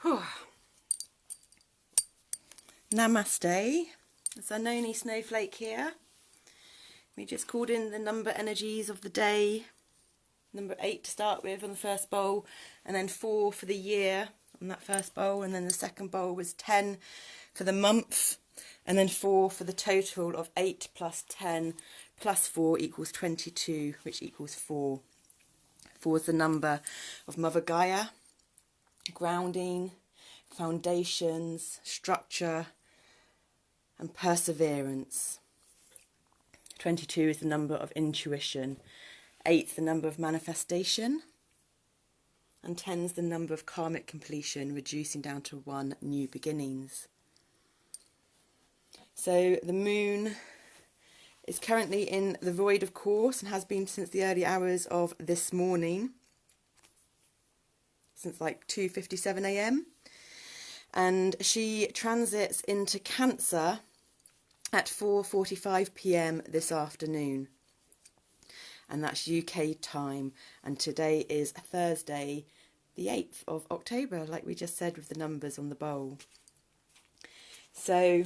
Whew. Namaste. It's our Noni snowflake here. We just called in the number energies of the day. Number 8 to start with on the first bowl, and then 4 for the year on that first bowl, and then the second bowl was 10 for the month, and then 4 for the total of 8 plus 10 plus 4 equals 22, which equals 4. 4 is the number of Mother Gaia, grounding, foundations, structure, and perseverance. 22 is the number of intuition. 8 is the number of manifestation. And 10 is the number of karmic completion, reducing down to 1, new beginnings. So the moon is currently in the void, of course, and has been since the early hours of this morning, since like 2:57 a.m. And she transits into Cancer at 4:45 p.m. this afternoon. And that's UK time. And today is Thursday, the 8th of October, like we just said with the numbers on the bowl. So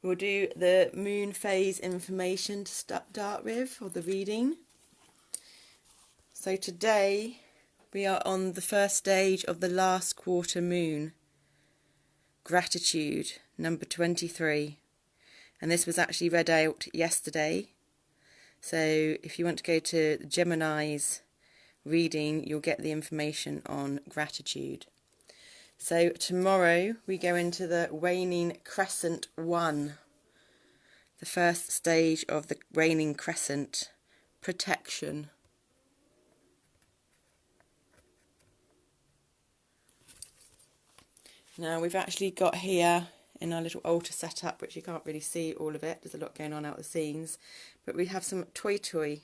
we'll do the moon phase information to start with, or the reading. So today we are on the first stage of the last quarter moon. Gratitude, number 23. And this was actually read out yesterday. So if you want to go to Gemini's reading, you'll get the information on gratitude. So tomorrow we go into the waning crescent 1, the first stage of the waning crescent, protection. Now we've actually got here in our little altar setup, which you can't really see all of it, there's a lot going on out the scenes, but we have some toi toi.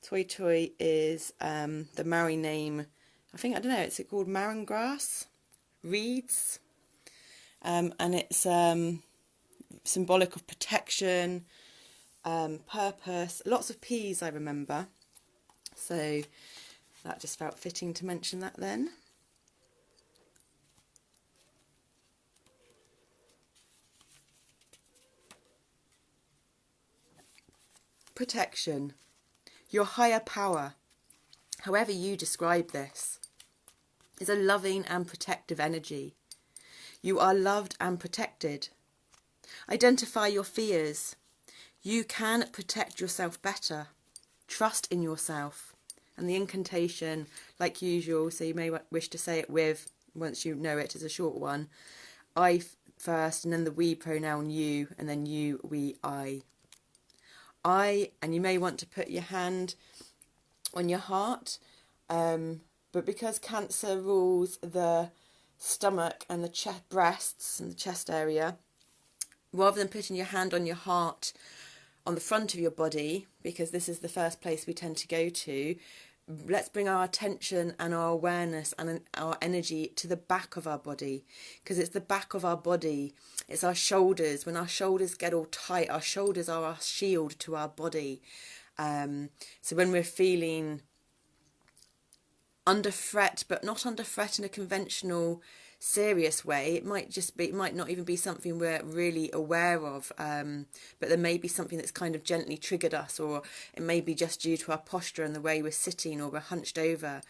Toi toi is the Maori name, I don't know, is it called marron grass? Reeds. And it's symbolic of protection, purpose, lots of peas I remember. So that just felt fitting to mention that then. Protection. Your higher power, however you describe this, is a loving and protective energy. You are loved and protected. Identify your fears. You can protect yourself better. Trust in yourself. And the incantation, like usual, so you may wish to say it with, once you know it, is a short one. I first, and then the we pronoun you, and then you, we, I. And you may want to put your hand on your heart, but because Cancer rules the stomach and the breasts and the chest area, rather than putting your hand on your heart on the front of your body, because this is the first place we tend to go to, let's bring our attention and our awareness and our energy to the back of our body, because it's the back of our body, it's our shoulders. When our shoulders get all tight, our shoulders are our shield to our body. So when we're feeling under threat, but not under threat in a conventional serious way, it might not even be something we're really aware of, but there may be something that's kind of gently triggered us, or it may be just due to our posture and the way we're sitting, or we're hunched over,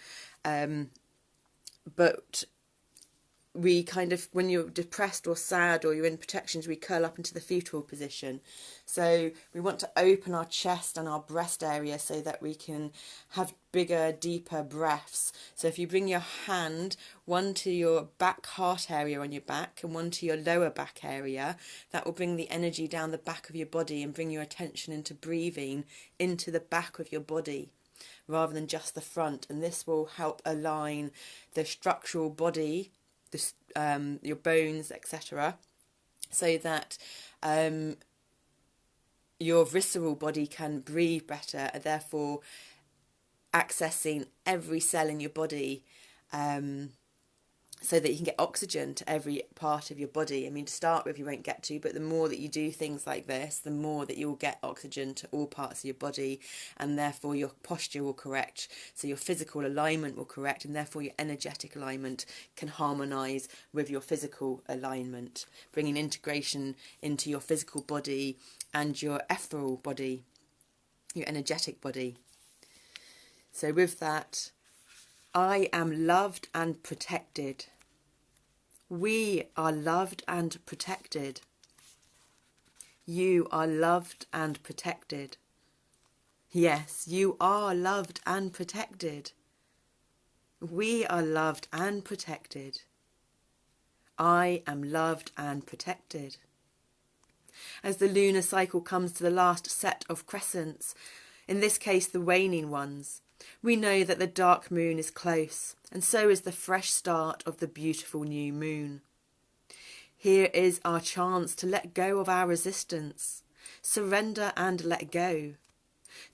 but we kind of, when you're depressed or sad or you're in protections, we curl up into the fetal position. So we want to open our chest and our breast area so that we can have bigger, deeper breaths. So if you bring your hand, one to your back heart area on your back and one to your lower back area, that will bring the energy down the back of your body and bring your attention into breathing into the back of your body rather than just the front. And this will help align the structural body, your bones, etc., so that your visceral body can breathe better, and therefore accessing every cell in your body so that you can get oxygen to every part of your body. I mean, to start with, you won't get to, but the more that you do things like this, the more that you'll get oxygen to all parts of your body, and therefore your posture will correct. So your physical alignment will correct, and therefore your energetic alignment can harmonise with your physical alignment, bringing integration into your physical body and your ethereal body, your energetic body. So with that, I am loved and protected. We are loved and protected. You are loved and protected. Yes, you are loved and protected. We are loved and protected. I am loved and protected. As the lunar cycle comes to the last set of crescents, in this case the waning ones, we know that the dark moon is close, and so is the fresh start of the beautiful new moon. Here is our chance to let go of our resistance, surrender and let go.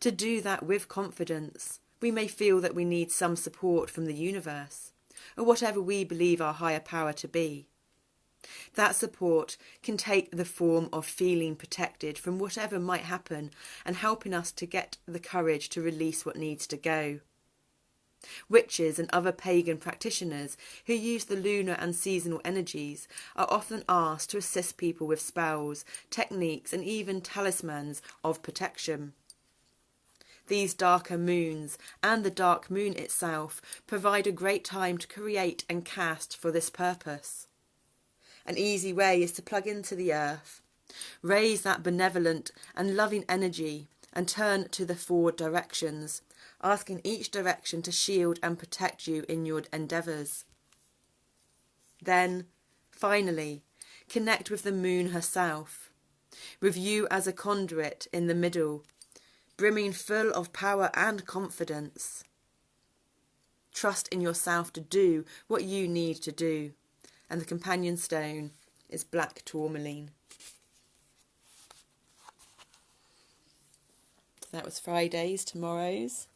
To do that with confidence, we may feel that we need some support from the universe, or whatever we believe our higher power to be. That support can take the form of feeling protected from whatever might happen and helping us to get the courage to release what needs to go. Witches and other pagan practitioners who use the lunar and seasonal energies are often asked to assist people with spells, techniques and even talismans of protection. These darker moons and the dark moon itself provide a great time to create and cast for this purpose. An easy way is to plug into the earth, raise that benevolent and loving energy and turn to the 4 directions, asking each direction to shield and protect you in your endeavours. Then, finally, connect with the moon herself, with you as a conduit in the middle, brimming full of power and confidence. Trust in yourself to do what you need to do. And the companion stone is black tourmaline. So that was Friday's, tomorrow's.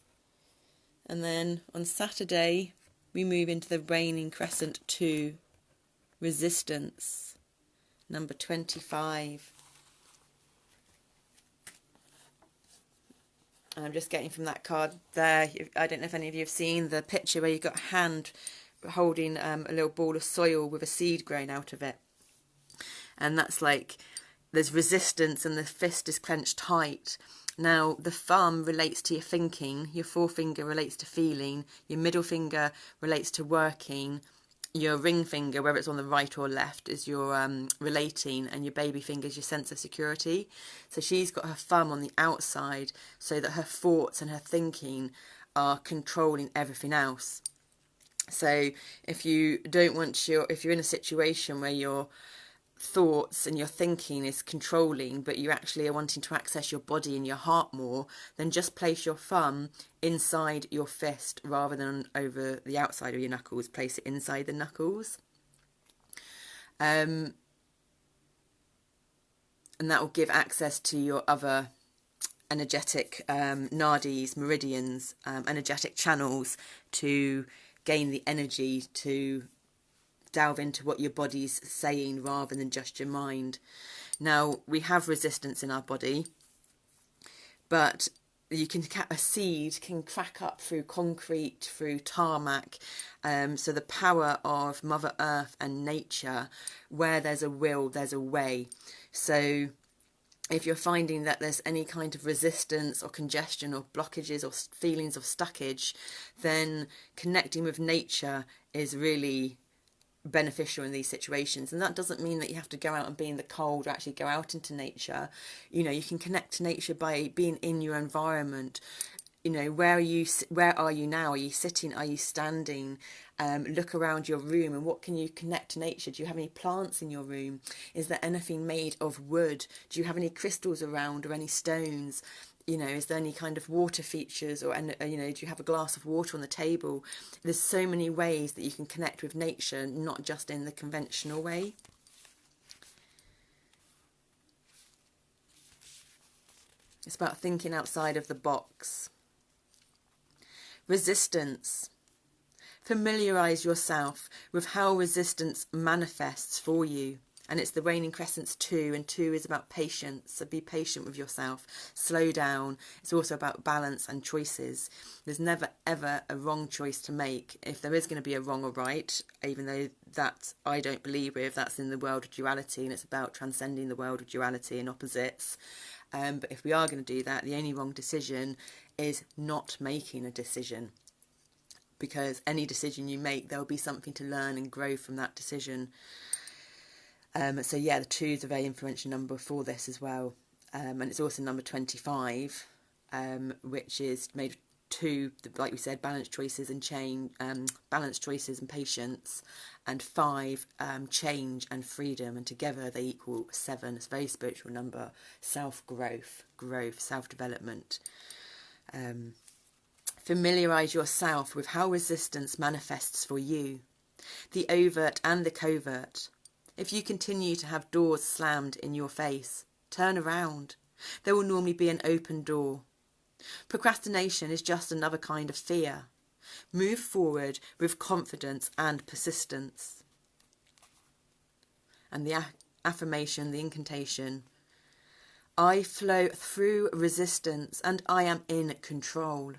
And then on Saturday, we move into the waning crescent 2, resistance, number 25. And I'm just getting from that card there, I don't know if any of you have seen the picture where you've got a hand holding a little ball of soil with a seed growing out of it. And that's like, there's resistance and the fist is clenched tight. Now, the thumb relates to your thinking, your forefinger relates to feeling, your middle finger relates to working, your ring finger, whether it's on the right or left, is your relating, and your baby finger is your sense of security. So she's got her thumb on the outside so that her thoughts and her thinking are controlling everything else. So if you don't want if you're in a situation where your thoughts and your thinking is controlling, but you actually are wanting to access your body and your heart more, then just place your thumb inside your fist rather than over the outside of your knuckles. Place it inside the knuckles. And that will give access to your other energetic nadis, meridians, energetic channels to gain the energy to delve into what your body's saying rather than just your mind. Now, we have resistance in our body, but a seed can crack up through concrete, through tarmac. So the power of Mother Earth and nature, where there's a will, there's a way. So if you're finding that there's any kind of resistance or congestion or blockages or feelings of stuckage, then connecting with nature is really beneficial in these situations. And that doesn't mean that you have to go out and be in the cold or actually go out into nature. You know, you can connect to nature by being in your environment. You know, where are you now? Are you sitting? Are you standing? Look around your room and what can you connect to nature? Do you have any plants in your room? Is there anything made of wood? Do you have any crystals around or any stones? You know, is there any kind of water features or, you know, do you have a glass of water on the table? There's so many ways that you can connect with nature, not just in the conventional way. It's about thinking outside of the box. Resistance. Familiarise yourself with how resistance manifests for you. And it's the waning crescents 2, and 2 is about patience. So be patient with yourself. Slow down. It's also about balance and choices. There's never, ever a wrong choice to make. If there is going to be a wrong or right, even though that I don't believe with, that's in the world of duality, and it's about transcending the world of duality and opposites. But if we are going to do that, the only wrong decision is not making a decision. Because any decision you make, there'll be something to learn and grow from that decision. So yeah, the 2 is a very influential number for this as well. And it's also number 25, which is made of 2, like we said, balanced choices and balanced choices and patience, and 5, change and freedom, and together they equal 7. It's a very spiritual number. Self-growth, self-development. Familiarise yourself with how resistance manifests for you, the overt and the covert. If you continue to have doors slammed in your face, turn around. There will normally be an open door. Procrastination is just another kind of fear. Move forward with confidence and persistence. And the affirmation, the incantation. I flow through resistance and I am in control.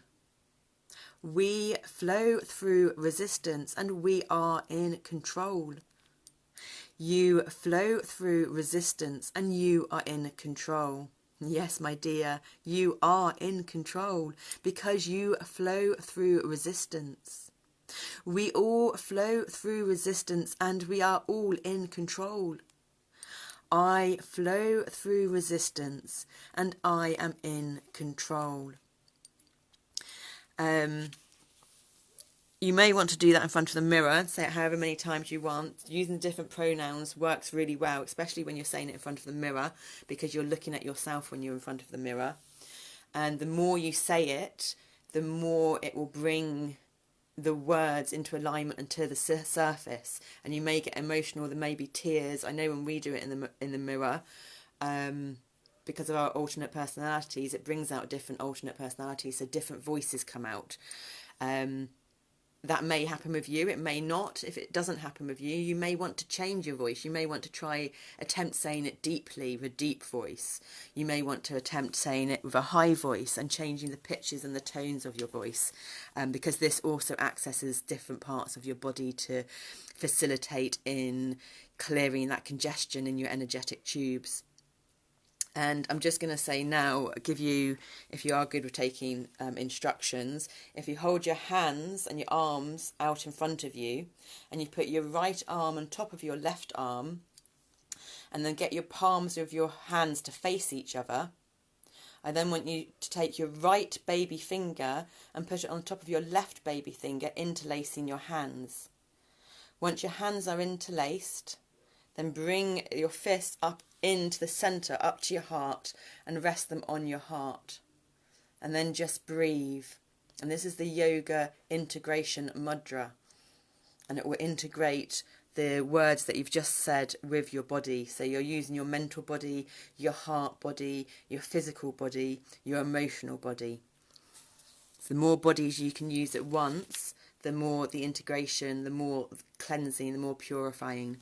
We flow through resistance and we are in control. You flow through resistance and you are in control. Yes, my dear, you are in control because you flow through resistance. We all flow through resistance and we are all in control. I flow through resistance and I am in control. You may want to do that in front of the mirror, say it however many times you want. Using different pronouns works really well, especially when you're saying it in front of the mirror, because you're looking at yourself when you're in front of the mirror. And the more you say it, the more it will bring the words into alignment and to the surface. And you may get emotional, there may be tears. I know when we do it in the mirror, because of our alternate personalities, it brings out different alternate personalities, so different voices come out. That may happen with you, it may not. If it doesn't happen with you, you may want to change your voice. You may want to attempt saying it deeply with a deep voice. You may want to attempt saying it with a high voice and changing the pitches and the tones of your voice, because this also accesses different parts of your body to facilitate in clearing that congestion in your energetic tubes. And I'm just going to say now, give you, if you are good with taking instructions, if you hold your hands and your arms out in front of you, and you put your right arm on top of your left arm, and then get your palms of your hands to face each other, I then want you to take your right baby finger and put it on top of your left baby finger, interlacing your hands. Once your hands are interlaced, then bring your fists up into the centre, up to your heart, and rest them on your heart. And then just breathe. And this is the yoga integration mudra. And it will integrate the words that you've just said with your body. So you're using your mental body, your heart body, your physical body, your emotional body. So the more bodies you can use at once, the more the integration, the more cleansing, the more purifying.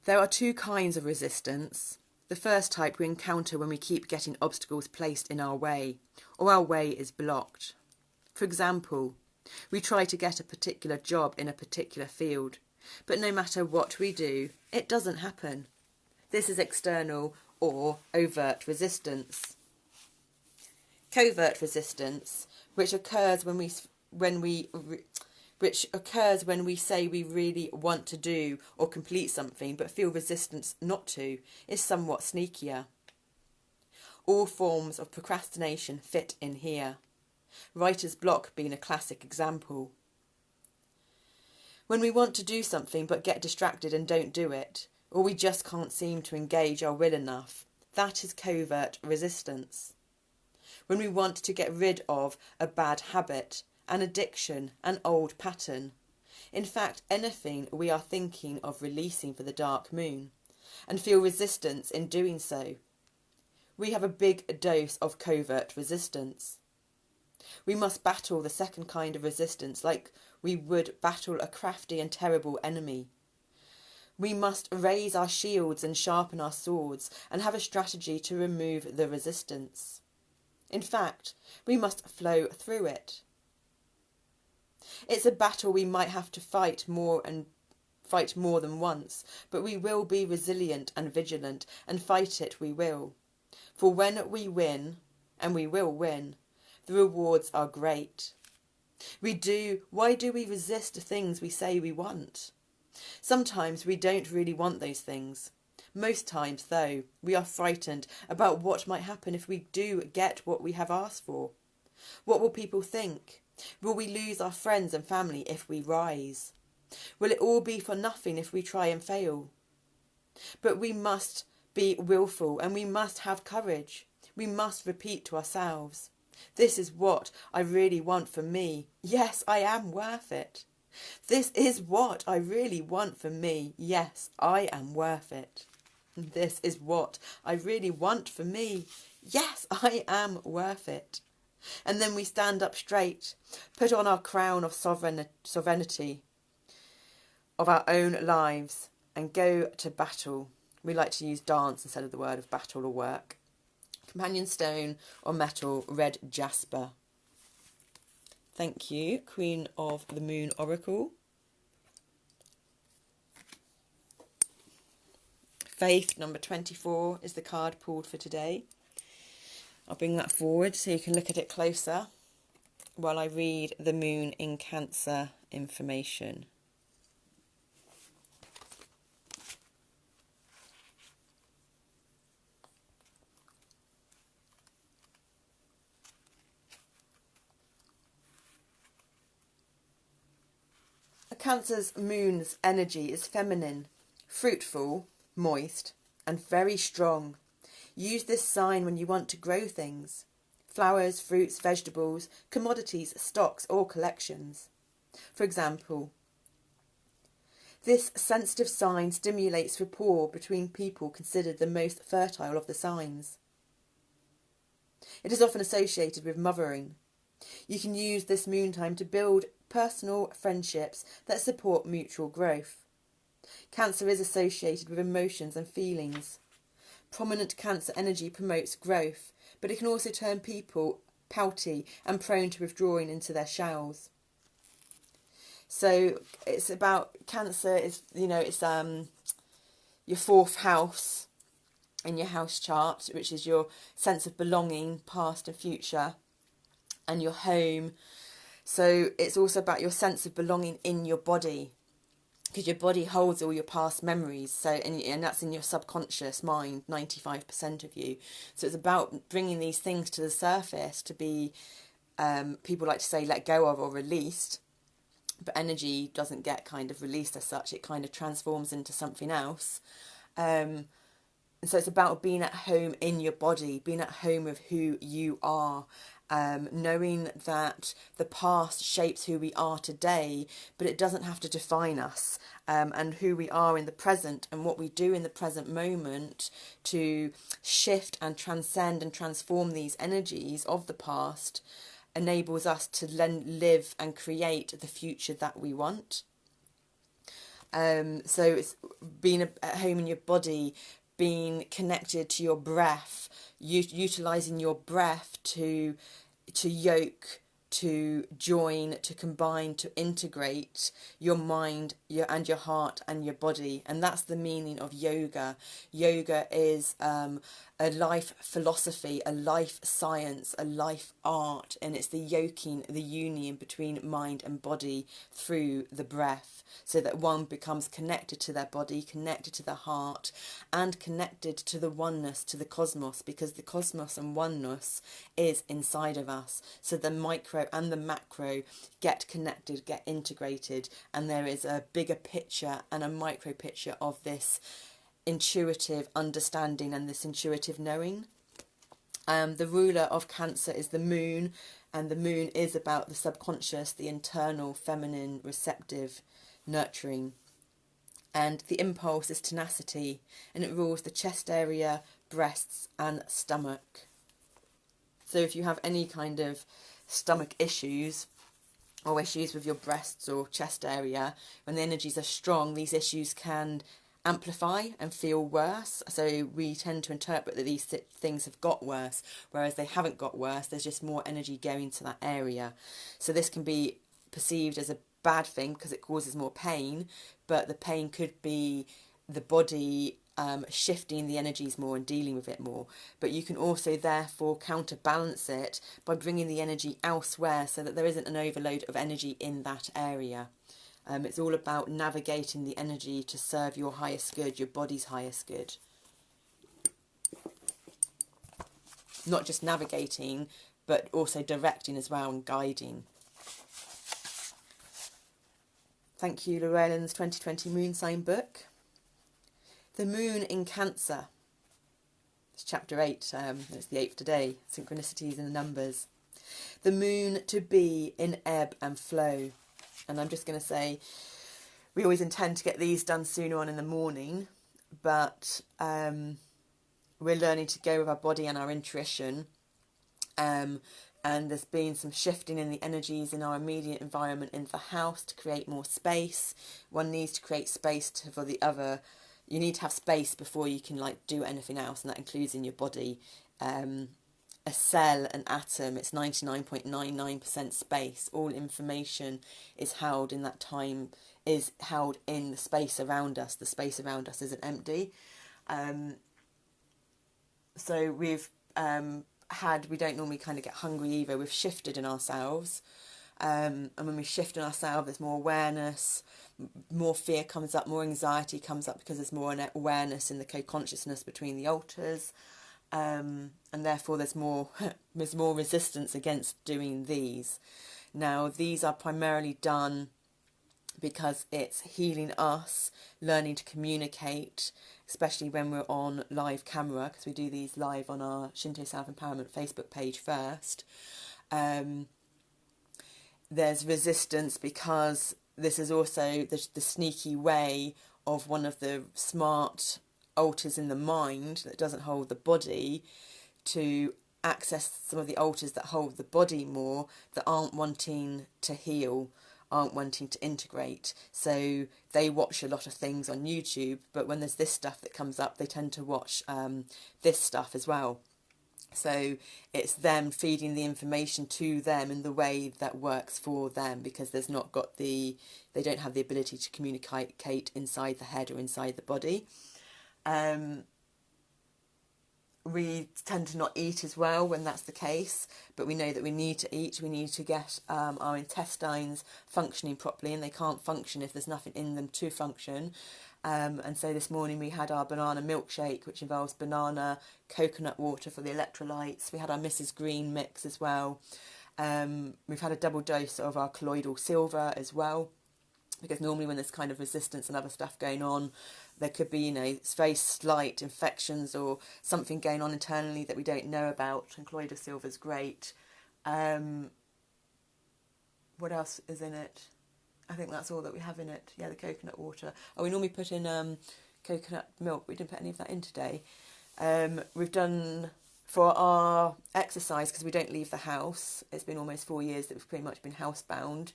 There are 2 kinds of resistance. The first type we encounter when we keep getting obstacles placed in our way, or our way is blocked. For example, we try to get a particular job in a particular field, but no matter what we do, it doesn't happen. This is external or overt resistance. Covert resistance, which occurs when we say we really want to do or complete something but feel resistance not to, is somewhat sneakier. All forms of procrastination fit in here. Writer's block being a classic example. When we want to do something but get distracted and don't do it, or we just can't seem to engage our will enough, that is covert resistance. When we want to get rid of a bad habit, an addiction, an old pattern. In fact, anything we are thinking of releasing for the dark moon, and feel resistance in doing so. we have a big dose of covert resistance. We must battle the second kind of resistance like we would battle a crafty and terrible enemy. We must raise our shields and sharpen our swords and have a strategy to remove the resistance. In fact, we must flow through it. It's a battle we might have to fight more than once, but we will be resilient and vigilant, and fight it we will. For when we win, and we will win, the rewards are great. Why do we resist the things we say we want? Sometimes we don't really want those things. Most times, though, we are frightened about what might happen if we do get what we have asked for. What will people think? Will we lose our friends and family if we rise? Will it all be for nothing if we try and fail? But we must be willful and we must have courage. We must repeat to ourselves, this is what I really want for me. Yes, I am worth it. This is what I really want for me. Yes, I am worth it. This is what I really want for me. Yes, I am worth it. And then we stand up straight, put on our crown of sovereignty of our own lives and go to battle. We like to use dance instead of the word of battle or work. Companion stone or metal, red jasper. Thank you, Queen of the Moon Oracle. Faith, number 24, is the card pulled for today. I'll bring that forward so you can look at it closer while I read the Moon in Cancer information. Cancer's moon's energy is feminine, fruitful, moist, and very strong. Use this sign when you want to grow things. Flowers, fruits, vegetables, commodities, stocks, or collections. For example, this sensitive sign stimulates rapport between people considered the most fertile of the signs. It is often associated with mothering. You can use this moon time to build personal friendships that support mutual growth. Cancer is associated with emotions and feelings. Prominent Cancer energy promotes growth, but it can also turn people pouty and prone to withdrawing into their shells. So it's about Cancer is, it's your fourth house in your house chart, which is your sense of belonging, past and future, and your home. So it's also about your sense of belonging in your body, because your body holds all your past memories. So and that's in your subconscious mind, 95% of you. So it's about bringing these things to the surface to be, people like to say, let go of or released. But energy doesn't get kind of released as such. It kind of transforms into something else. And so it's about being at home in your body, being at home with who you are. Knowing that the past shapes who we are today, but it doesn't have to define us, and who we are in the present and what we do in the present moment to shift and transcend and transform these energies of the past enables us to live and create the future that we want. So it's being at home in your body, being connected to your breath, utilising your breath to yoke, to join, to combine, to integrate your mind, and your heart and your body. And that's the meaning of yoga. Yoga is a life philosophy, a life science, a life art, and it's the yoking, the union between mind and body through the breath, so that one becomes connected to their body, connected to their heart, and connected to the oneness, to the cosmos, because the cosmos and oneness is inside of us. So the micro and the macro get connected, get integrated, and there is a bigger picture and a micro picture of this intuitive understanding and this intuitive knowing. The ruler of Cancer is the moon, and the moon is about the subconscious, the internal, feminine, receptive, nurturing. And the impulse is tenacity, and it rules the chest area, breasts and stomach. So if you have any kind of stomach issues or issues with your breasts or chest area, when the energies are strong, these issues can amplify and feel worse. So we tend to interpret that these things have got worse, whereas they haven't got worse. There's just more energy going to that area. So this can be perceived as a bad thing because it causes more pain, but the pain could be the body shifting the energies more and dealing with it more. But you can also therefore counterbalance it by bringing the energy elsewhere so that there isn't an overload of energy in that area. It's all about navigating the energy to serve your highest good, your body's highest good. Not just navigating, but also directing as well and guiding. Thank you, Llewellyn's 2020 Moon Sign book. The Moon in Cancer. It's chapter 8, it's the 8th today, synchronicities in the numbers. The Moon to be in ebb and flow. And I'm just going to say, we always intend to get these done sooner on in the morning, but we're learning to go with our body and our intuition. And there's been some shifting in the energies in our immediate environment in the house to create more space. One needs to create space for the other. You need to have space before you can do anything else, and that includes in your body. A cell, an atom, it's 99.99% space. All information is held in that time, is held in the space around us. The space around us isn't empty. So we've we don't normally kind of get hungry either. We've shifted in ourselves. And when we shift in ourselves, there's more awareness, more fear comes up, more anxiety comes up because there's more awareness in the co-consciousness between the altars. And therefore there's more resistance against doing these. Now, these are primarily done because it's healing us, learning to communicate, especially when we're on live camera, because we do these live on our Shinto Self-Empowerment Facebook page first. There's resistance because this is also the sneaky way of one of the smart altars in the mind that doesn't hold the body to access some of the altars that hold the body more, that aren't wanting to heal, aren't wanting to integrate. So they watch a lot of things on YouTube, but when there's this stuff that comes up, they tend to watch this stuff as well. So it's them feeding the information to them in the way that works for them, because they don't have the ability to communicate inside the head or inside the body. We tend to not eat as well when that's the case, but we know that we need to eat. We need to get our intestines functioning properly, and they can't function if there's nothing in them to function. And so this morning we had our banana milkshake, which involves banana, coconut water for the electrolytes. We had our Mrs. Green mix as well. We've had a double dose of our colloidal silver as well, because normally when there's kind of resistance and other stuff going on, there could be, very slight infections or something going on internally that we don't know about, and colloidal silver is great. What else is in it? I think that's all that we have in it. Yeah, the coconut water. Oh, we normally put in coconut milk. We didn't put any of that in today. We've done, for our exercise, because we don't leave the house, it's been almost 4 years that we've pretty much been housebound.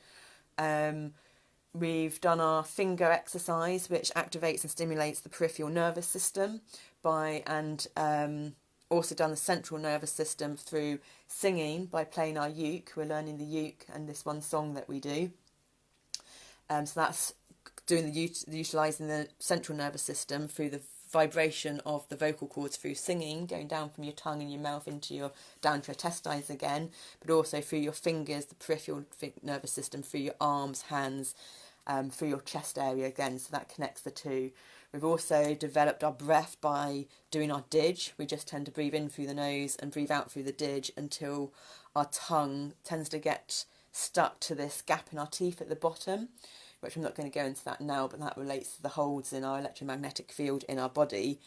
We've done our finger exercise, which activates and stimulates the peripheral nervous system also done the central nervous system through singing by playing our uke. We're learning the uke and this one song that we do. So that's doing utilising the central nervous system through the vibration of the vocal cords through singing, going down from your tongue and your mouth down to your intestines again, but also through your fingers, the peripheral nervous system, through your arms, hands, through your chest area again, so that connects the two. We've also developed our breath by doing our didge. We just tend to breathe in through the nose and breathe out through the didge until our tongue tends to get stuck to this gap in our teeth at the bottom, which I'm not going to go into that now, but that relates to the holes in our electromagnetic field in our body.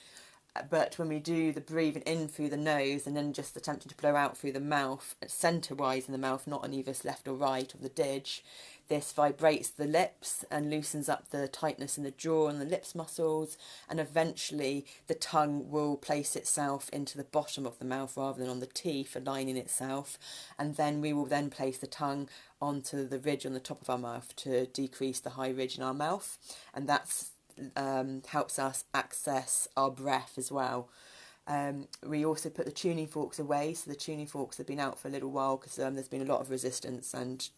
but when we do the breathing in through the nose and then just attempting to blow out through the mouth, centre-wise in the mouth, not on either left or right of the didge, this vibrates the lips and loosens up the tightness in the jaw and the lips muscles, and eventually the tongue will place itself into the bottom of the mouth rather than on the teeth, aligning itself, and then we will then place the tongue onto the ridge on the top of our mouth to decrease the high ridge in our mouth, and that's helps us access our breath as well. We also put the tuning forks away, so the tuning forks have been out for a little while because there's been a lot of resistance and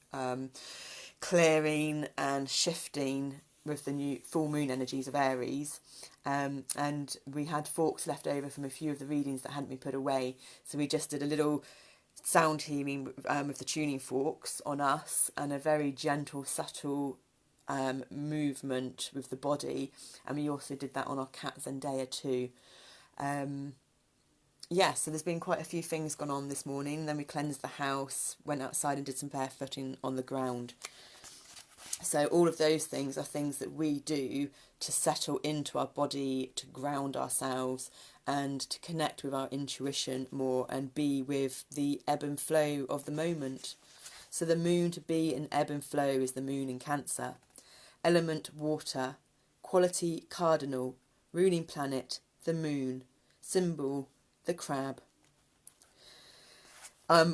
clearing and shifting with the new full moon energies of Aries, and we had forks left over from a few of the readings that hadn't been put away, so we just did a little sound healing with the tuning forks on us, and a very gentle, subtle movement with the body, and we also did that on our cat Zendaya too. So there's been quite a few things gone on this morning. Then we cleansed the house, went outside and did some barefooting on the ground. So all of those things are things that we do to settle into our body, to ground ourselves, and to connect with our intuition more and be with the ebb and flow of the moment. So the moon to be in ebb and flow is the moon in Cancer. Element water, quality cardinal, ruling planet, the moon, symbol, the crab.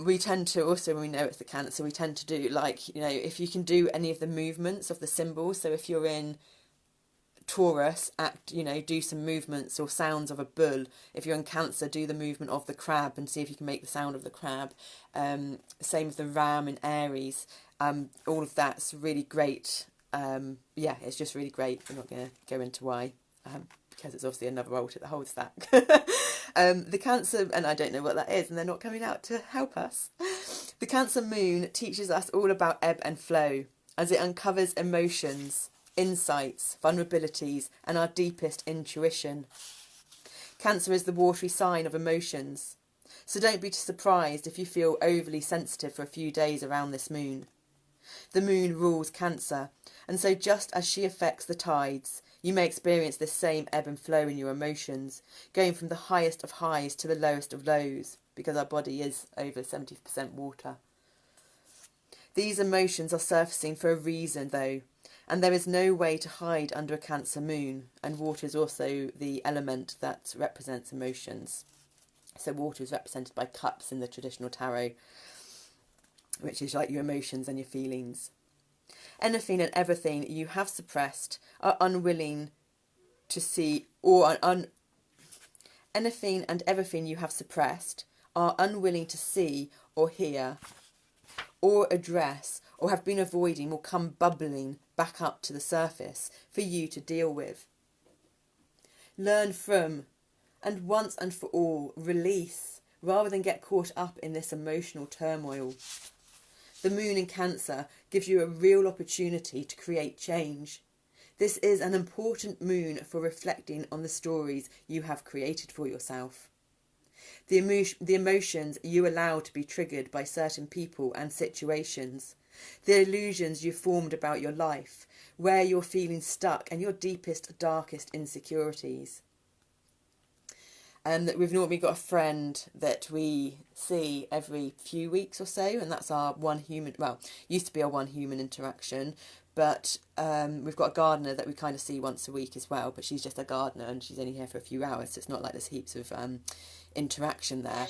We tend to also, when we know it's the Cancer, we tend to do if you can do any of the movements of the symbols. So if you're in Taurus, do some movements or sounds of a bull. If you're in Cancer, do the movement of the crab and see if you can make the sound of the crab. Same with the ram in Aries. All of that's really great. It's just really great. We're not going to go into why, because it's obviously another altar that holds that. The Cancer, and I don't know what that is, and they're not coming out to help us. The Cancer moon teaches us all about ebb and flow, as it uncovers emotions, insights, vulnerabilities, and our deepest intuition. Cancer is the watery sign of emotions, so don't be surprised if you feel overly sensitive for a few days around this moon. The moon rules Cancer, and so just as she affects the tides, you may experience this same ebb and flow in your emotions, going from the highest of highs to the lowest of lows, because our body is over 70% water. These emotions are surfacing for a reason, though, and there is no way to hide under a Cancer moon, and water is also the element that represents emotions. So water is represented by cups in the traditional tarot, which is like your emotions and your feelings. Anything and everything you have suppressed, are unwilling to see, or anything and everything you have suppressed, are unwilling to see or hear or address, or have been avoiding, will come bubbling back up to the surface for you to deal with. Learn from, and once and for all, release, rather than get caught up in this emotional turmoil. The moon in Cancer gives you a real opportunity to create change. This is an important moon for reflecting on the stories you have created for yourself. The emotions you allow to be triggered by certain people and situations. The illusions you formed about your life, where you're feeling stuck, and your deepest, darkest insecurities. And we've normally got a friend that we see every few weeks or so, and that's our used to be our one human interaction, but we've got a gardener that we kind of see once a week as well, but she's just a gardener and she's only here for a few hours, so it's not like there's heaps of interaction there.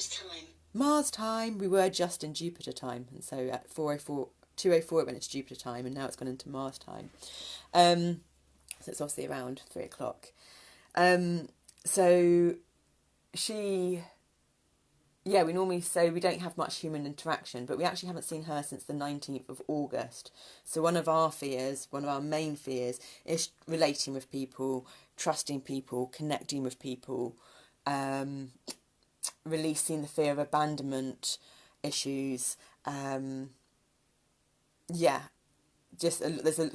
Mars time. We were just in Jupiter time, and so at 2:04 it went into Jupiter time, and now it's gone into Mars time. So it's obviously around 3 o'clock. We normally say we don't have much human interaction, but we actually haven't seen her since the 19th of August. So one of our main fears, is relating with people, trusting people, connecting with people, releasing the fear of abandonment issues. There's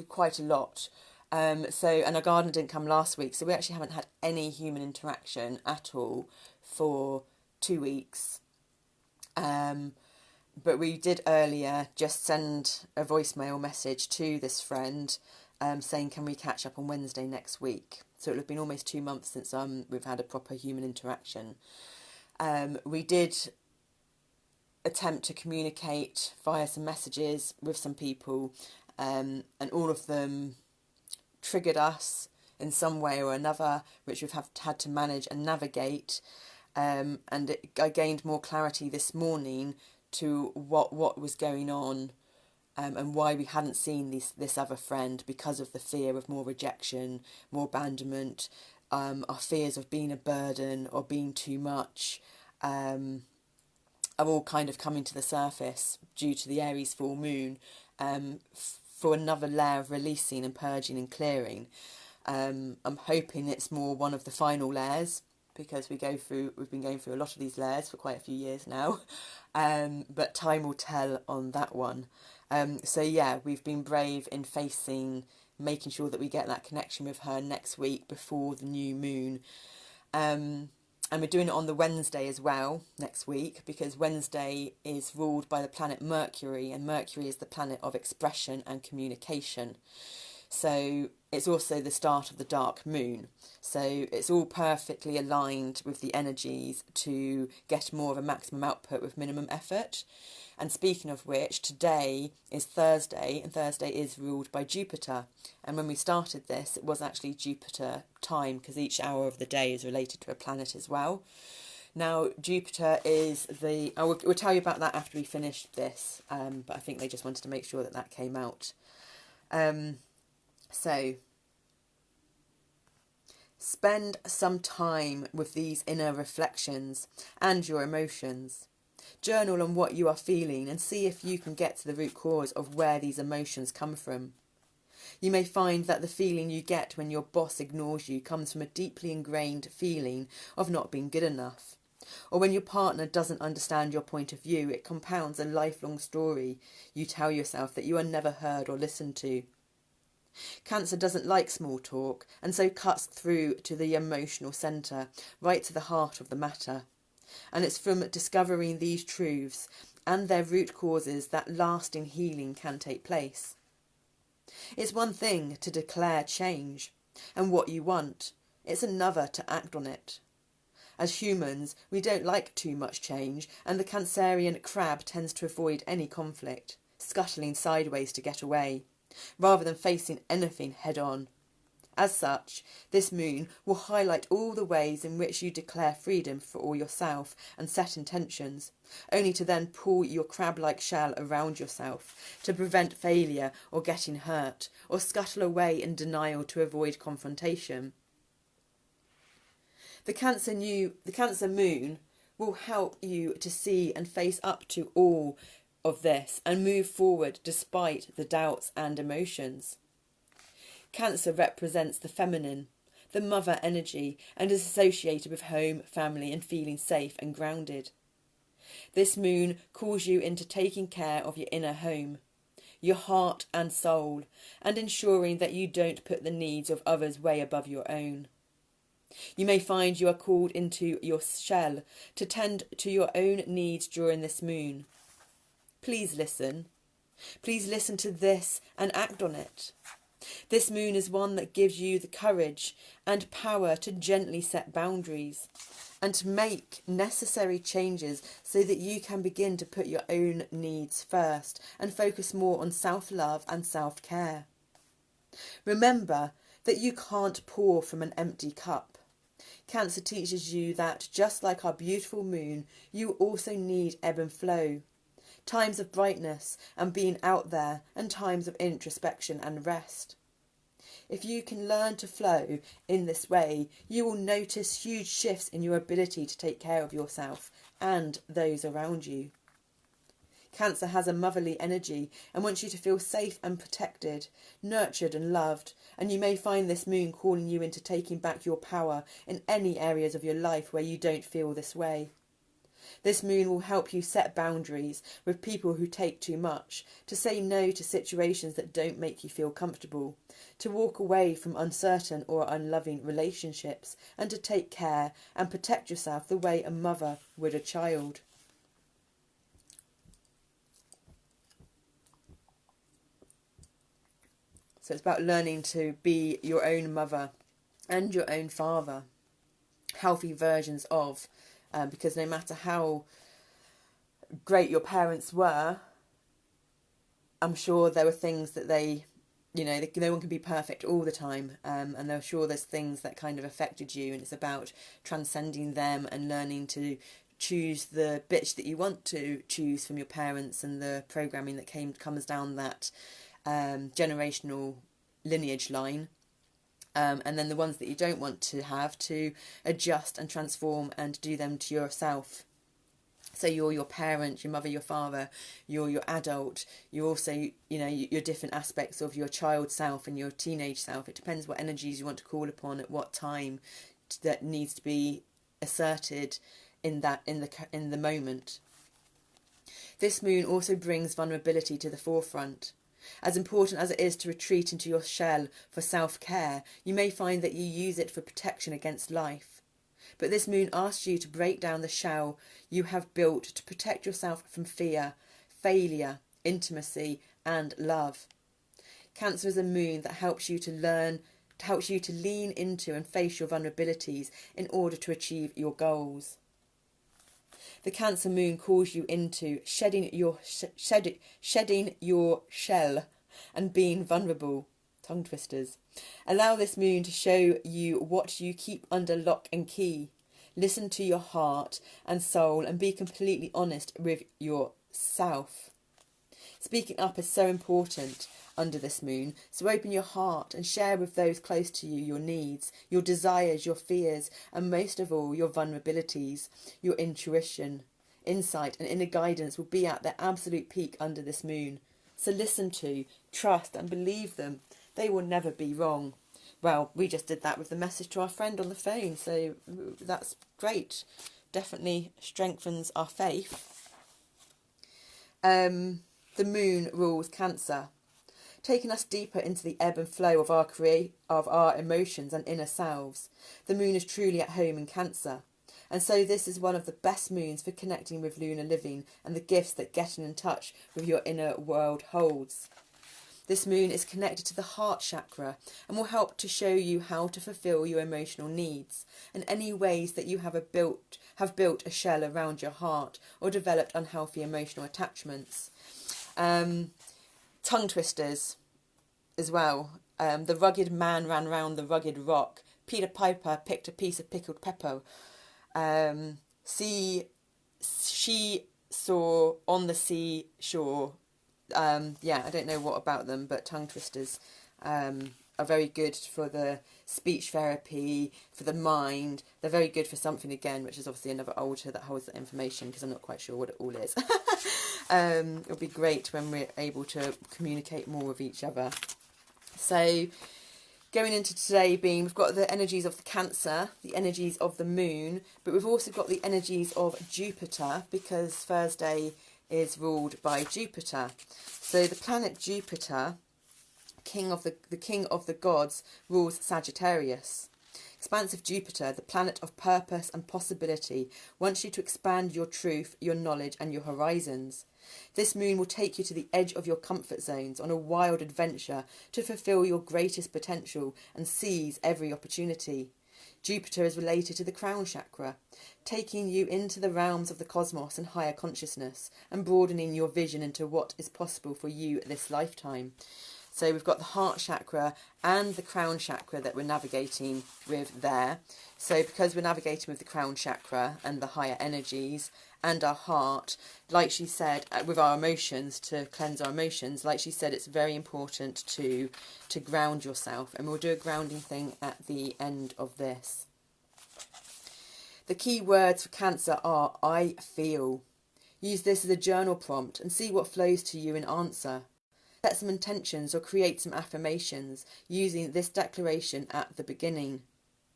quite a lot. And our gardener didn't come last week, so we actually haven't had any human interaction at all for 2 weeks. But we did earlier just send a voicemail message to this friend, saying, can we catch up on Wednesday next week? So it'll have been almost 2 months since we've had a proper human interaction. We did attempt to communicate via some messages with some people, and all of them triggered us in some way or another, which we've had to manage and navigate. I gained more clarity this morning to what was going on, and why we hadn't seen this other friend, because of the fear of more rejection, more abandonment, our fears of being a burden or being too much, are all kind of coming to the surface due to the Aries full moon, for another layer of releasing and purging and clearing. I'm hoping it's more one of the final layers, because we've been going through a lot of these layers for quite a few years now, but time will tell on that one. So yeah, we've been brave in making sure that we get that connection with her next week before the new moon. And we're doing it on the Wednesday as well next week, because Wednesday is ruled by the planet Mercury, and Mercury is the planet of expression and communication. So it's also the start of the dark moon. So it's all perfectly aligned with the energies to get more of a maximum output with minimum effort. And speaking of which, today is Thursday, and Thursday is ruled by Jupiter. And when we started this, it was actually Jupiter time, because each hour of the day is related to a planet as well. Now, Jupiter is we'll tell you about that after we finish this, but I think they just wanted to make sure that came out. So, spend some time with these inner reflections and your emotions. Journal on what you are feeling and see if you can get to the root cause of where these emotions come from. You may find that the feeling you get when your boss ignores you comes from a deeply ingrained feeling of not being good enough. Or when your partner doesn't understand your point of view, it compounds a lifelong story you tell yourself that you are never heard or listened to. Cancer doesn't like small talk, and so cuts through to the emotional centre, right to the heart of the matter. And it's from discovering these truths and their root causes that lasting healing can take place. It's one thing to declare change and what you want. It's another to act on it. As humans, we don't like too much change, and the Cancerian crab tends to avoid any conflict, scuttling sideways to get away, rather than facing anything head-on. As such, this moon will highlight all the ways in which you declare freedom for yourself and set intentions, only to then pull your crab-like shell around yourself to prevent failure or getting hurt, or scuttle away in denial to avoid confrontation. The Cancer moon will help you to see and face up to all of this and move forward despite the doubts and emotions. Cancer represents the feminine, the mother energy, and is associated with home, family, and feeling safe and grounded. This moon calls you into taking care of your inner home, your heart and soul, and ensuring that you don't put the needs of others way above your own. You may find you are called into your shell to tend to your own needs during this moon. Please listen. Please listen to this and act on it. This moon is one that gives you the courage and power to gently set boundaries and to make necessary changes so that you can begin to put your own needs first and focus more on self-love and self-care. Remember that you can't pour from an empty cup. Cancer teaches you that, just like our beautiful moon, you also need ebb and flow. Times of brightness and being out there, and times of introspection and rest. If you can learn to flow in this way, you will notice huge shifts in your ability to take care of yourself and those around you. Cancer has a motherly energy and wants you to feel safe and protected, nurtured and loved, and you may find this moon calling you into taking back your power in any areas of your life where you don't feel this way. This moon will help you set boundaries with people who take too much, to say no to situations that don't make you feel comfortable, to walk away from uncertain or unloving relationships, and to take care and protect yourself the way a mother would a child. So it's about learning to be your own mother and your own father, healthy versions of, because no matter how great your parents were, I'm sure there were things that they, no one can be perfect all the time, and I'm sure there's things that kind of affected you, and it's about transcending them and learning to choose the bits that you want to choose from your parents and the programming that comes down that generational lineage line, and then the ones that you don't want to have, to adjust and transform and do them to yourself. So you're your parent, your mother, your father, you're your adult, you're also, your different aspects of your child self and your teenage self. It depends what energies you want to call upon at what time that needs to be asserted in the moment. This moon also brings vulnerability to the forefront. As important as it is to retreat into your shell for self-care, you may find that you use it for protection against life. But this moon asks you to break down the shell you have built to protect yourself from fear, failure, intimacy, and love. Cancer is a moon that helps you to lean into and face your vulnerabilities in order to achieve your goals. The Cancer moon calls you into shedding your shell and being vulnerable. Tongue twisters. Allow this moon to show you what you keep under lock and key. Listen to your heart and soul and be completely honest with yourself. Speaking up is so important under this moon, so open your heart and share with those close to you your needs, your desires, your fears, and most of all, your vulnerabilities. Your intuition, insight, and inner guidance will be at their absolute peak under this moon. So listen to, trust, and believe them. They will never be wrong. Well, we just did that with the message to our friend on the phone, so that's great. Definitely strengthens our faith. The moon rules Cancer, taking us deeper into the ebb and flow of our emotions and inner selves. The moon is truly at home in Cancer, and so this is one of the best moons for connecting with lunar living and the gifts that getting in touch with your inner world holds. This moon is connected to the heart chakra and will help to show you how to fulfill your emotional needs and any ways that you have built a shell around your heart or developed unhealthy emotional attachments. Tongue twisters as well. The rugged man ran round the rugged rock. Peter Piper picked a piece of pickled pepper. She saw on the seashore. I don't know what about them, but tongue twisters are very good for the speech therapy, for the mind. They're very good for something again, which is obviously another altar that holds that information, because I'm not quite sure what it all is. It'll be great when we're able to communicate more with each other. So going into today we've got the energies of the Cancer, the energies of the moon, but we've also got the energies of Jupiter, because Thursday is ruled by Jupiter. So the planet Jupiter, the king of the gods, rules Sagittarius. Expansive Jupiter, the planet of purpose and possibility, wants you to expand your truth, your knowledge, and your horizons. This moon will take you to the edge of your comfort zones on a wild adventure to fulfill your greatest potential and seize every opportunity. Jupiter is related to the crown chakra, taking you into the realms of the cosmos and higher consciousness and broadening your vision into what is possible for you this lifetime. So we've got the heart chakra and the crown chakra that we're navigating with there. So because we're navigating with the crown chakra and the higher energies and our heart, like she said, with our emotions, to cleanse our emotions, like she said, it's very important to ground yourself. And we'll do a grounding thing at the end of this. The key words for Cancer are I feel. Use this as a journal prompt and see what flows to you in answer. Set some intentions or create some affirmations using this declaration at the beginning.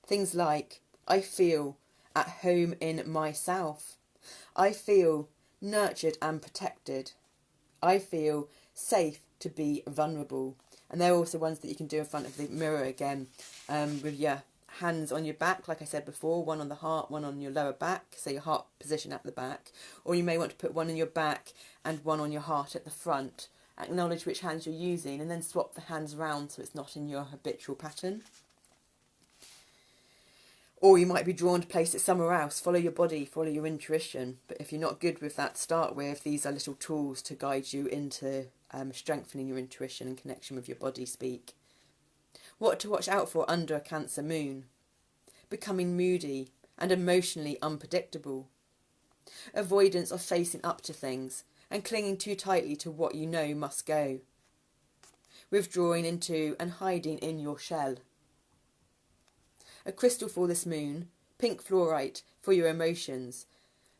Things like, I feel at home in myself. I feel nurtured and protected. I feel safe to be vulnerable. And they're also ones that you can do in front of the mirror again, with your hands on your back, like I said before, one on the heart, one on your lower back, so your heart position at the back. Or you may want to put one on your back and one on your heart at the front. acknowledge which hands you're using, and then swap the hands around so it's not in your habitual pattern. Or you might be drawn to place it somewhere else. Follow your body, follow your intuition. But if you're not good with that to start with, these are little tools to guide you into strengthening your intuition and connection with your body speak. What to watch out for under a Cancer moon? Becoming moody and emotionally unpredictable. Avoidance of facing up to things and clinging too tightly to what you know must go. Withdrawing into and hiding in your shell. A crystal for this moon, pink fluorite for your emotions,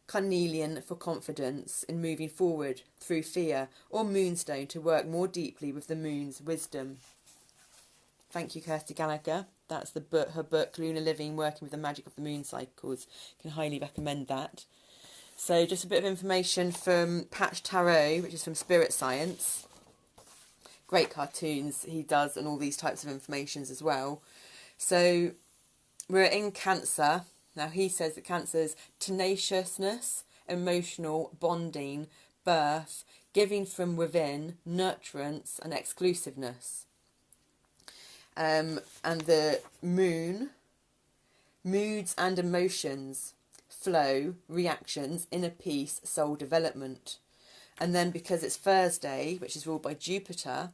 carnelian for confidence in moving forward through fear, or moonstone to work more deeply with the moon's wisdom. Thank you, Kirsty Gallagher. That's her book, Lunar Living, Working with the Magic of the Moon Cycles. Can highly recommend that. So just a bit of information from Patch Tarot, which is from Spirit Science. Great cartoons he does and all these types of informations as well. So we're in Cancer. Now he says that Cancer is tenaciousness, emotional, bonding, birth, giving from within, nurturance and exclusiveness. And the moon, moods and emotions, flow, reactions, inner peace, soul development. And then because it's Thursday, which is ruled by Jupiter,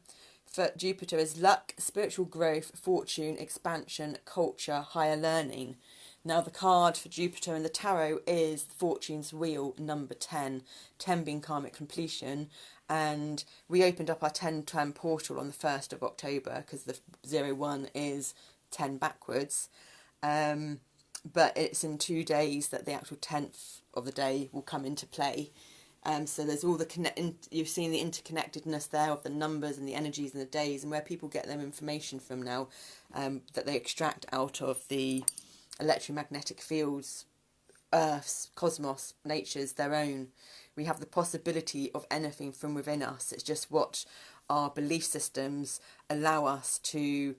Jupiter is luck, spiritual growth, fortune, expansion, culture, higher learning. Now the card for Jupiter in the tarot is Fortune's Wheel, number 10, 10 being karmic completion. And we opened up our 10-term portal on the 1st of October because the 01 is 10 backwards. But it's in 2 days that the actual 10th of the day will come into play. So there's all you've seen the interconnectedness there of the numbers and the energies and the days, and where people get their information from now, that they extract out of the electromagnetic fields, Earth's, cosmos, nature's, their own. We have the possibility of anything from within us. It's just what our belief systems allow us to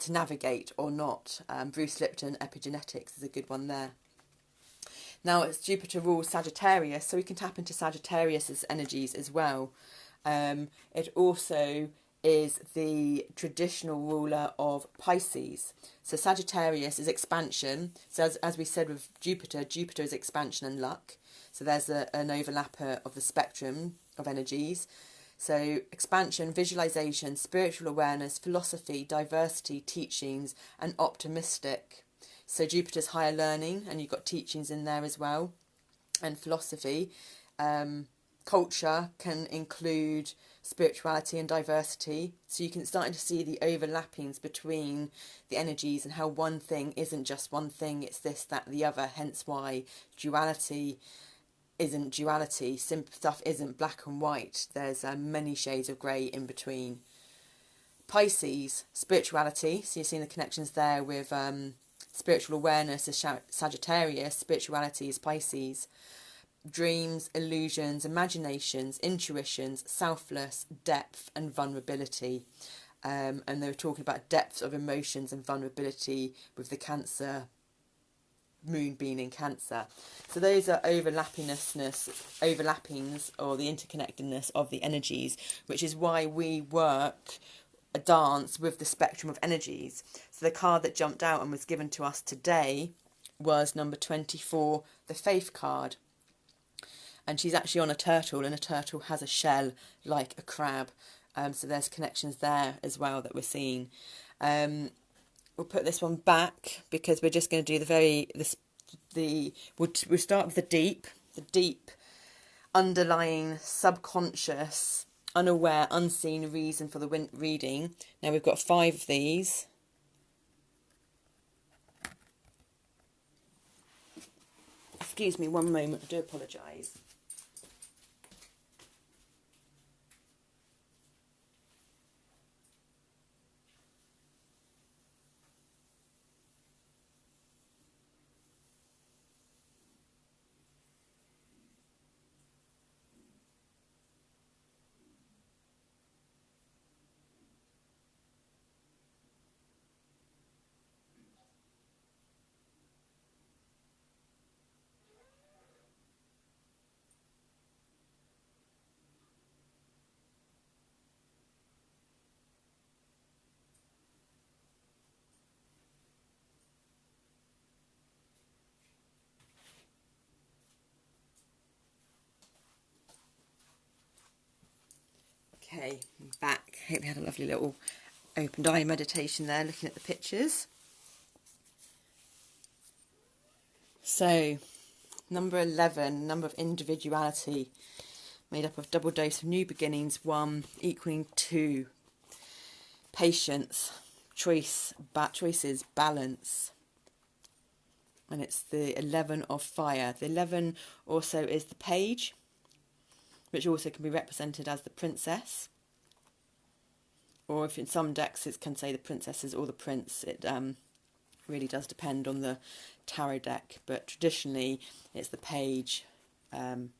navigate or not. Bruce Lipton, Epigenetics, is a good one there. Now it's Jupiter rules Sagittarius, so we can tap into Sagittarius's energies as well. It also is the traditional ruler of Pisces. So Sagittarius is expansion. So as we said with Jupiter, Jupiter is expansion and luck. So there's an overlapper of the spectrum of energies. So expansion, visualization, spiritual awareness, philosophy, diversity, teachings, and optimistic. So Jupiter's higher learning, and you've got teachings in there as well, and philosophy. Culture can include spirituality and diversity. So you can start to see the overlappings between the energies and how one thing isn't just one thing, it's this, that, the other. Hence why duality isn't duality. Simple stuff isn't black and white. There's many shades of grey in between. Pisces, spirituality. So you're seeing the connections there with spiritual awareness is Sagittarius, spirituality is Pisces. Dreams, illusions, imaginations, intuitions, selfless, depth and vulnerability. And they were talking about depth of emotions and vulnerability with the Cancer moon being in Cancer. So those are overlappings or the interconnectedness of the energies, which is why we work a dance with the spectrum of energies. So the card that jumped out and was given to us today was number 24, the Faith card. And she's actually on a turtle, and a turtle has a shell like a crab. So there's connections there as well that we're seeing. We'll put this one back because we're just going to do we'll start with the deep underlying subconscious, unaware, unseen reason for the reading. Now we've got 5 of these. Excuse me one moment, I do apologise. Okay, I'm back. Hope you had a lovely little opened eye meditation there, looking at the pictures. So, number 11, number of individuality, made up of double dose of new beginnings, 1 equaling 2. Patience, choices, balance. And it's the 11 of fire. The 11 also is the page, which also can be represented as the princess. Or if in some decks it can say the princesses or the prince. It really does depend on the tarot deck. But traditionally it's the page and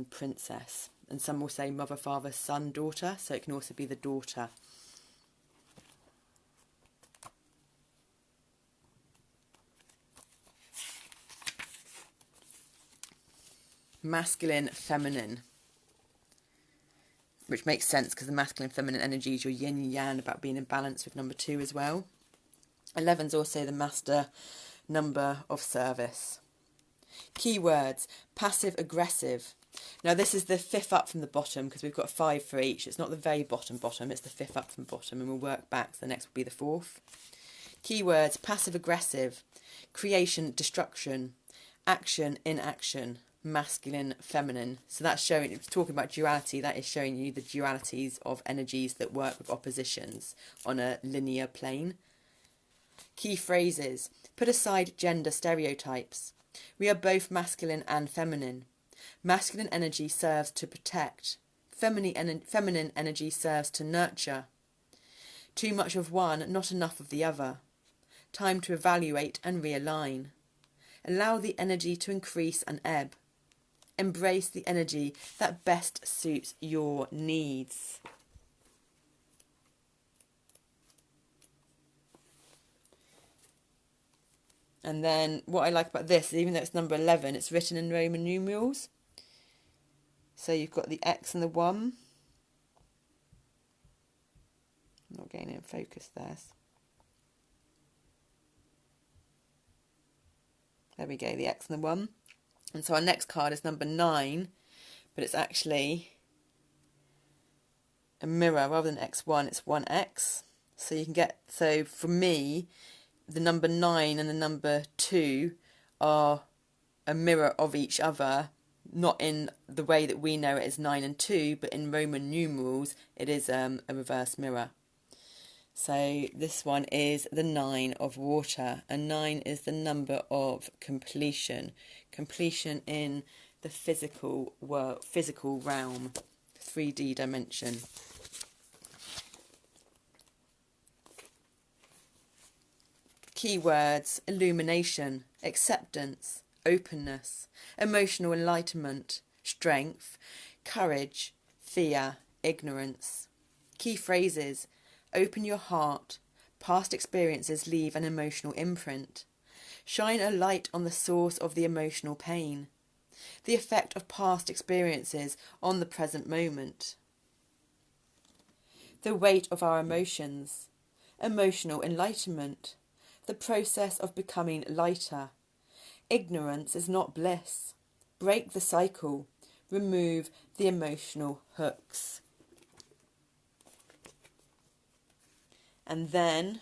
princess. And some will say mother, father, son, daughter. So it can also be the daughter. Masculine, feminine. Which makes sense because the masculine feminine energy is your yin and yang, about being in balance with number 2 as well. 11 is also the master number of service. Keywords: passive aggressive. Now this is the 5th up from the bottom because we've got 5 for each. It's not the very bottom, it's the 5th up from bottom, and we'll work back, so the next will be the 4th. Keywords: passive aggressive, creation, destruction, action, inaction. Masculine, feminine. So that's showing, it's talking about duality, that is showing you the dualities of energies that work with oppositions on a linear plane. Key phrases: put aside gender stereotypes. We are both masculine and feminine. Masculine energy serves to protect. Feminine energy serves to nurture. Too much of one, not enough of the other. Time to evaluate and realign. Allow the energy to increase and ebb. Embrace the energy that best suits your needs. And then what I like about this is, even though it's number 11, it's written in Roman numerals. So you've got the X and the 1. I'm not getting in focus there. There we go, the X and the 1. And so our next card is number 9, but it's actually a mirror. Rather than X1, it's 1X. So you can get, so for me, the number 9 and the number 2 are a mirror of each other, not in the way that we know it as 9 and 2, but in Roman numerals, it is a reverse mirror. So this one is the 9 of water, and 9 is the number of completion. Completion in the physical world, physical realm, 3D dimension. Keywords: illumination, acceptance, openness, emotional enlightenment, strength, courage, fear, ignorance. Key phrases: open your heart. Past experiences leave an emotional imprint. Shine a light on the source of the emotional pain. The effect of past experiences on the present moment. The weight of our emotions. Emotional enlightenment. The process of becoming lighter. Ignorance is not bliss. Break the cycle. Remove the emotional hooks. And then,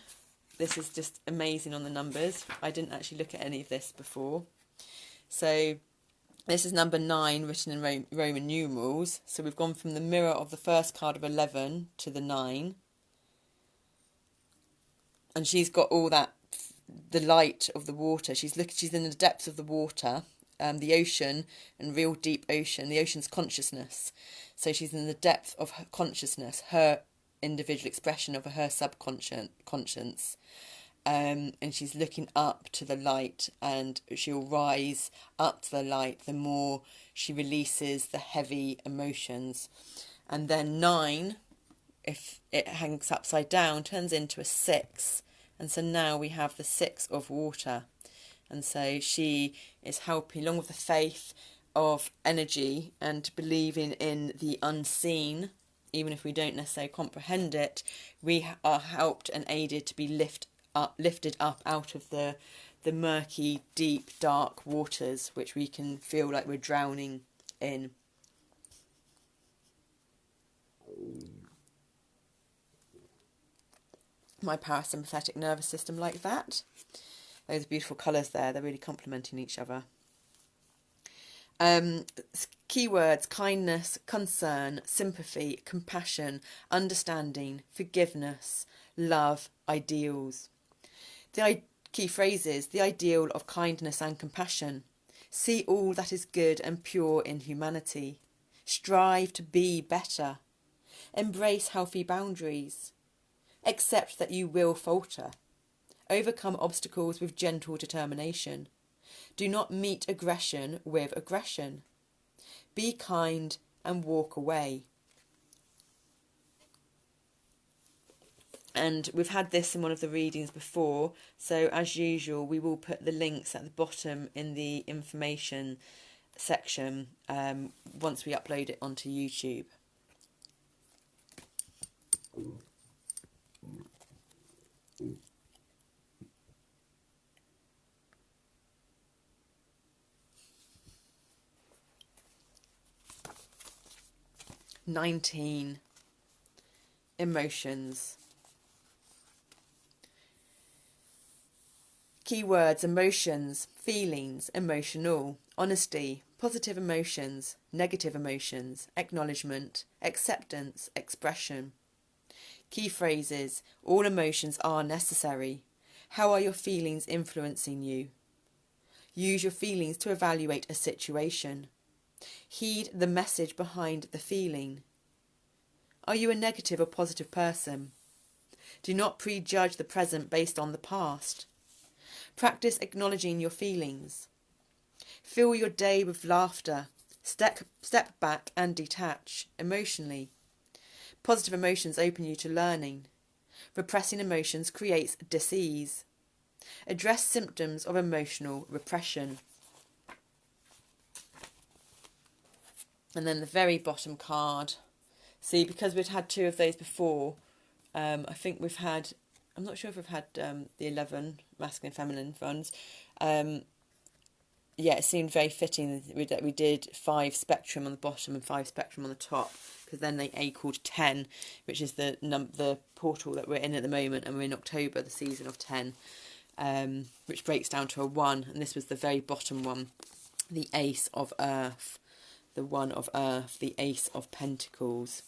this is just amazing on the numbers. I didn't actually look at any of this before. So this is number 9 written in Roman numerals. So we've gone from the mirror of the first card of 11 to the 9. And she's got all that, the light of the water. She's in the depths of the water, the ocean, and real deep ocean. The ocean's consciousness. So she's in the depth of her consciousness, her individual expression of her subconscious, and she's looking up to the light, and she'll rise up to the light the more she releases the heavy emotions. And then 9, if it hangs upside down, turns into a 6, and so now we have the 6 of water. And so she is helping, along with the faith of energy and believing in the unseen. Even if we don't necessarily comprehend it, we are helped and aided to be lifted up out of the murky, deep, dark waters, which we can feel like we're drowning in. my parasympathetic nervous system like that. Those beautiful colours there, they're really complementing each other. Keywords: kindness, concern, sympathy, compassion, understanding, forgiveness, love, ideals. The key phrases: the ideal of kindness and compassion. See all that is good and pure in humanity. Strive to be better. Embrace healthy boundaries. Accept that you will falter. Overcome obstacles with gentle determination. Do not meet aggression with aggression. Be kind and walk away. And we've had this in one of the readings before, so as usual we will put the links at the bottom in the information section once we upload it onto YouTube. (19) Emotions. Keywords: emotions, feelings, emotional, honesty, positive emotions, negative emotions, acknowledgement, acceptance, expression. Key phrases: all emotions are necessary. How are your feelings influencing you? Use your feelings to evaluate a situation. Heed the message behind the feeling. Are you a negative or positive person? Do not prejudge the present based on the past. Practice acknowledging your feelings. Fill your day with laughter. Step back and detach emotionally. Positive emotions open you to learning. Repressing emotions creates dis-ease. Address symptoms of emotional repression. And then the very bottom card. See, because we'd had two of those before, I think we've had, I'm not sure if we've had the 11 masculine feminine ones. Yeah, it seemed very fitting that we did 5 spectrum on the bottom and 5 spectrum on the top, because then they equaled 10, which is the portal that we're in at the moment, and we're in October, the season of 10, which breaks down to a 1, and this was the very bottom one, the Ace of Earth, the 1 of Earth, the Ace of Pentacles.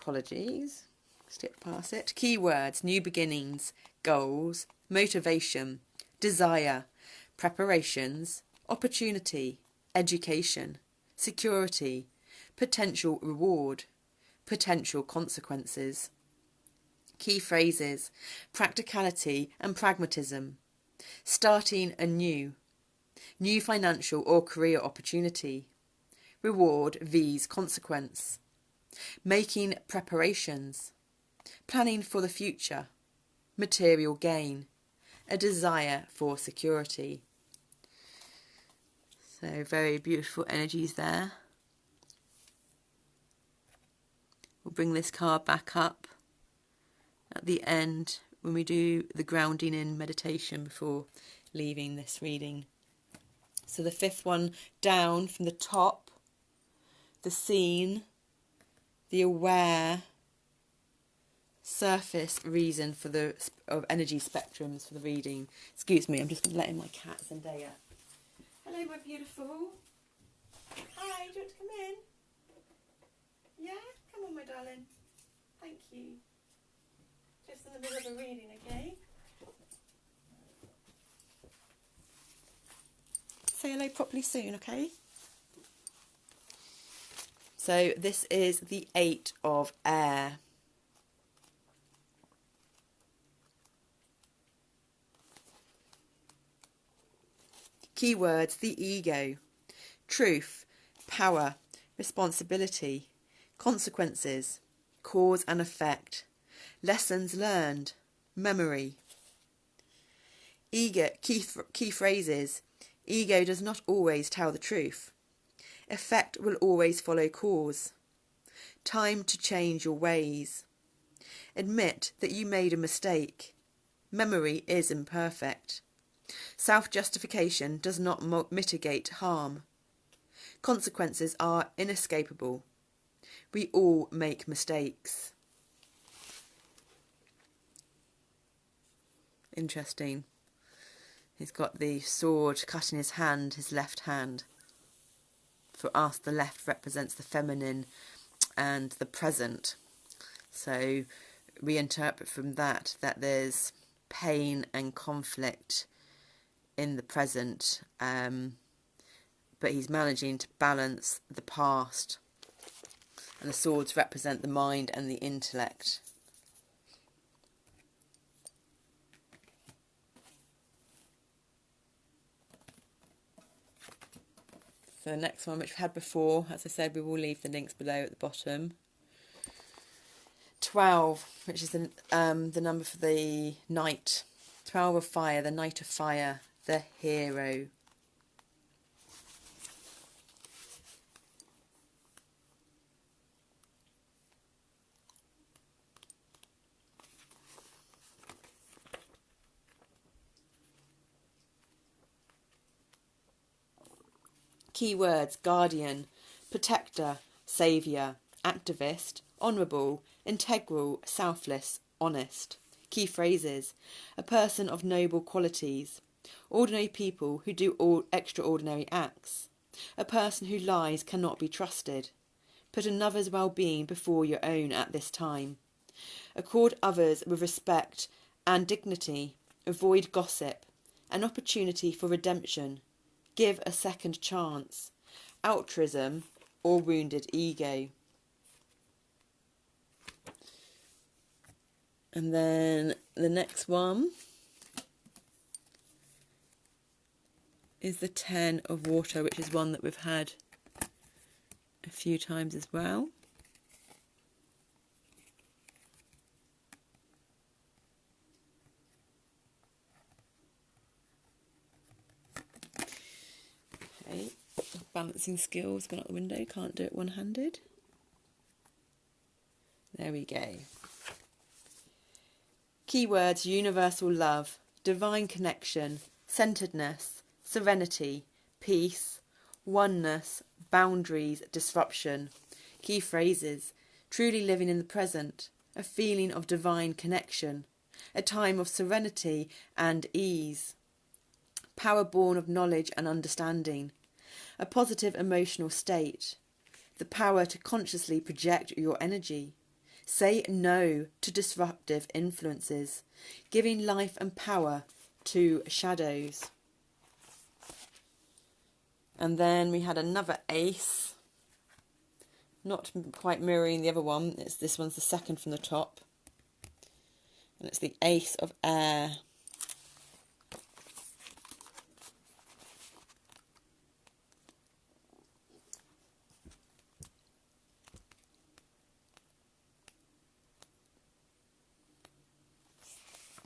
Apologies, skip past it. Keywords: new beginnings, goals, motivation, desire, preparations, opportunity, education, security, potential reward, potential consequences. Key phrases: practicality and pragmatism, starting anew, new financial or career opportunity, reward vs consequence, making preparations, planning for the future, material gain, a desire for security. So very beautiful energies there. We'll bring this card back up at the end when we do the grounding in meditation before leaving this reading. So the 5th one down from the top, the seen, the aware, surface reason for the of energy spectrums for the reading. Excuse me, I'm just going to let in my cat Zendaya. Hello, my beautiful. Hi, do you want to come in? Yeah? Come on, my darling. Thank you. Just in the middle of a reading, okay? Say hello properly soon, okay? So this is the 8 of Air. Keywords: the ego, truth, power, responsibility, consequences, cause and effect, lessons learned, memory. Ego, key phrases: ego does not always tell the truth. Effect will always follow cause. Time to change your ways. Admit that you made a mistake. Memory is imperfect. Self-justification does not mitigate harm. Consequences are inescapable. We all make mistakes. Interesting. He's got the sword cut in his hand, his left hand. For us, the left represents the feminine and the present. So we interpret from that there's pain and conflict in the present, but he's managing to balance the past. And the swords represent the mind and the intellect. So the next one, which we've had before, as I said, we will leave the links below at the bottom. 12, which is the number for the knight. 12 of fire, the knight of fire, the hero. Keywords: guardian, protector, saviour, activist, honourable, integral, selfless, honest. Key phrases: a person of noble qualities, ordinary people who do all extraordinary acts, a person who lies cannot be trusted, put another's well-being before your own at this time, accord others with respect and dignity, avoid gossip, an opportunity for redemption, give a second chance, altruism or wounded ego. And then the next one is the 10 of water, which is one that we've had a few times as well. Okay, balancing skills gone out the window, can't do it one-handed. There we go. Keywords: universal love, divine connection, centeredness, serenity, peace, oneness, boundaries, disruption. Key phrases: truly living in the present, a feeling of divine connection, a time of serenity and ease, power born of knowledge and understanding, a positive emotional state, the power to consciously project your energy. Say no to disruptive influences, giving life and power to shadows. And then we had another ace, not quite mirroring the other one. This one's the second from the top, and it's the ace of air.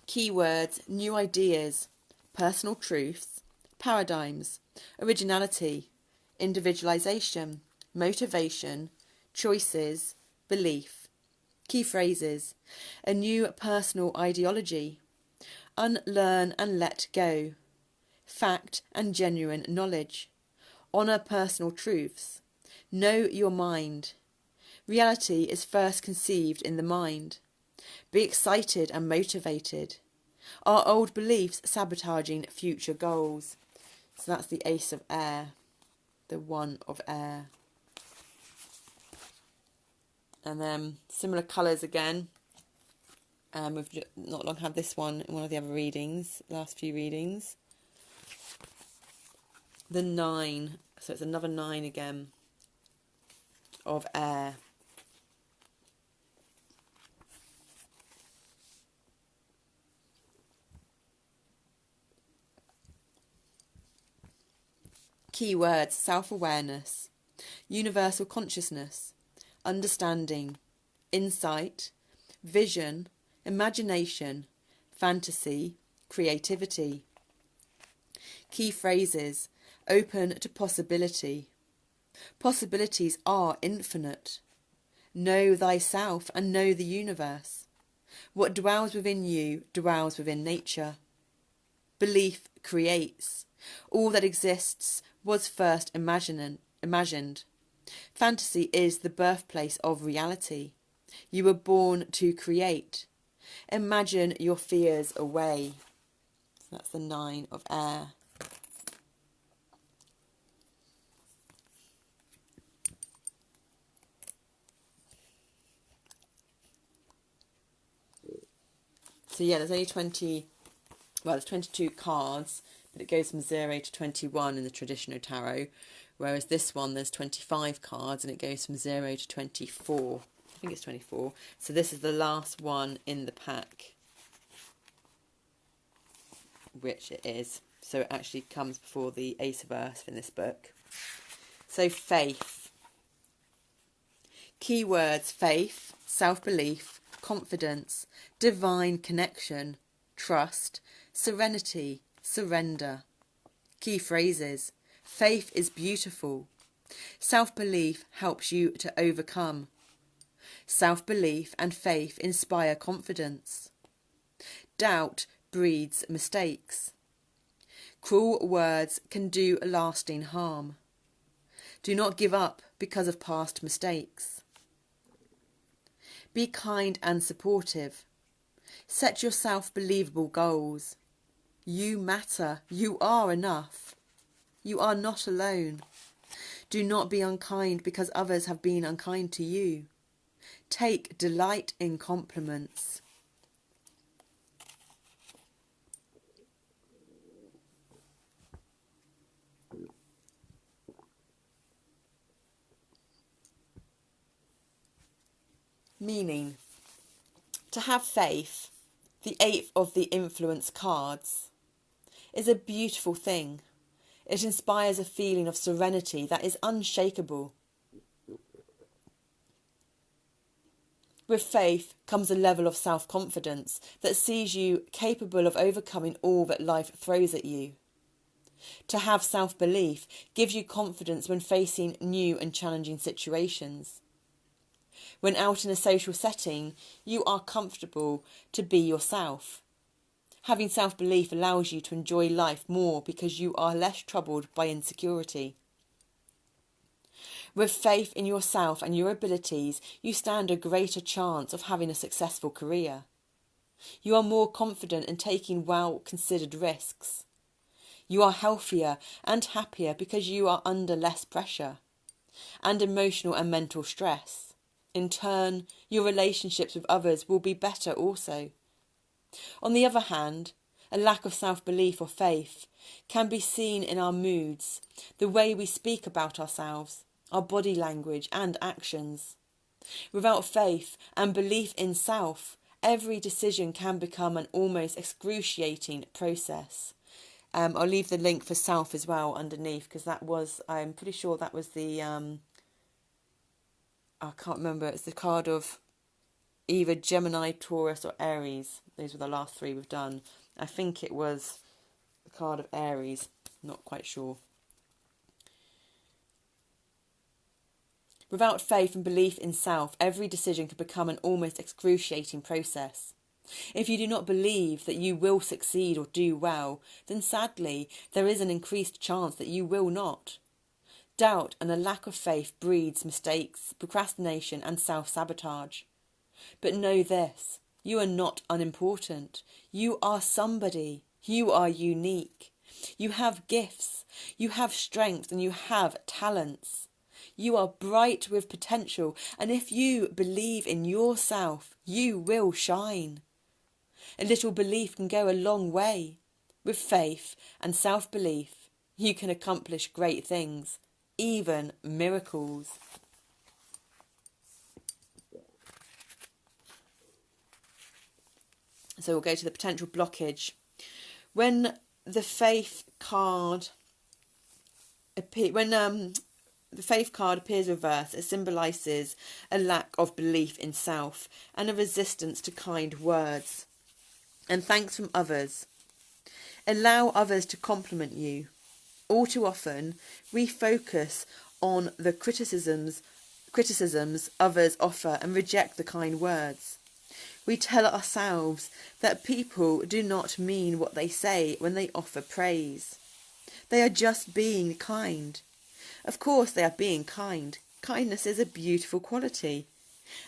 Keywords: new ideas, personal truths, paradigms, originality, individualization, motivation, choices, belief. Key phrases: a new personal ideology, unlearn and let go, fact and genuine knowledge, honour personal truths, know your mind, reality is first conceived in the mind, be excited and motivated, are old beliefs sabotaging future goals. So that's the ace of air, the 1 of air. And then similar colours again. We've not long had this one in one of the other readings, last few readings. The 9, so it's another 9 again, of air. Keywords: self-awareness, universal consciousness, understanding, insight, vision, imagination, fantasy, creativity. Key phrases: open to possibility, possibilities are infinite, know thyself and know the universe, What dwells within you dwells within nature. Belief creates. All that exists was first imagined. Fantasy is the birthplace of reality. You were born to create. Imagine your fears away. So that's the 9 of air. So yeah, there's only 22 cards, but it goes from 0 to 21 in the traditional tarot, whereas this one there's 25 cards and it goes from 0 to 24. I think it's 24. So this is the last one in the pack, which it is. So it actually comes before the Ace of Earth in this book. So faith. Keywords: faith, self-belief, confidence, divine connection, trust, serenity, surrender. Key phrases: faith is beautiful. Self-belief helps you to overcome. Self-belief and faith inspire confidence. Doubt breeds mistakes. Cruel words can do lasting harm. Do not give up because of past mistakes. Be kind and supportive. Set yourself believable goals. You matter. You are enough. You are not alone. Do not be unkind because others have been unkind to you. Take delight in compliments. Meaning: to have faith, the 8th of the influence cards, is a beautiful thing. It inspires a feeling of serenity that is unshakable. With faith comes a level of self-confidence that sees you capable of overcoming all that life throws at you. To have self-belief gives you confidence when facing new and challenging situations. When out in a social setting, you are comfortable to be yourself. Having self-belief allows you to enjoy life more because you are less troubled by insecurity. With faith in yourself and your abilities, you stand a greater chance of having a successful career. You are more confident in taking well-considered risks. You are healthier and happier because you are under less pressure and emotional and mental stress. In turn, your relationships with others will be better also. On the other hand, a lack of self-belief or faith can be seen in our moods, the way we speak about ourselves, our body language and actions. Without faith and belief in self, every decision can become an almost excruciating process. I'll leave the link for self as well underneath, because that was, I'm pretty sure that was the, I can't remember, it's the card of either Gemini, Taurus or Aries. Those were the last 3 we've done. I think it was the card of Aries, not quite sure. Without faith and belief in self, every decision can become an almost excruciating process. If you do not believe that you will succeed or do well, then sadly, there is an increased chance that you will not. Doubt and a lack of faith breeds mistakes, procrastination and self-sabotage. But know this, you are not unimportant. You are somebody. You are unique. You have gifts. You have strengths and you have talents. You are bright with potential, and if you believe in yourself, you will shine. A little belief can go a long way. With faith and self-belief, you can accomplish great things, even miracles. So we'll go to the potential blockage. When the faith card the faith card appears reversed, it symbolises a lack of belief in self and a resistance to kind words and thanks from others. Allow others to compliment you. All too often, we focus on the criticisms others offer and reject the kind words. We tell ourselves that people do not mean what they say when they offer praise. They are just being kind. Of course they are being kind. Kindness is a beautiful quality.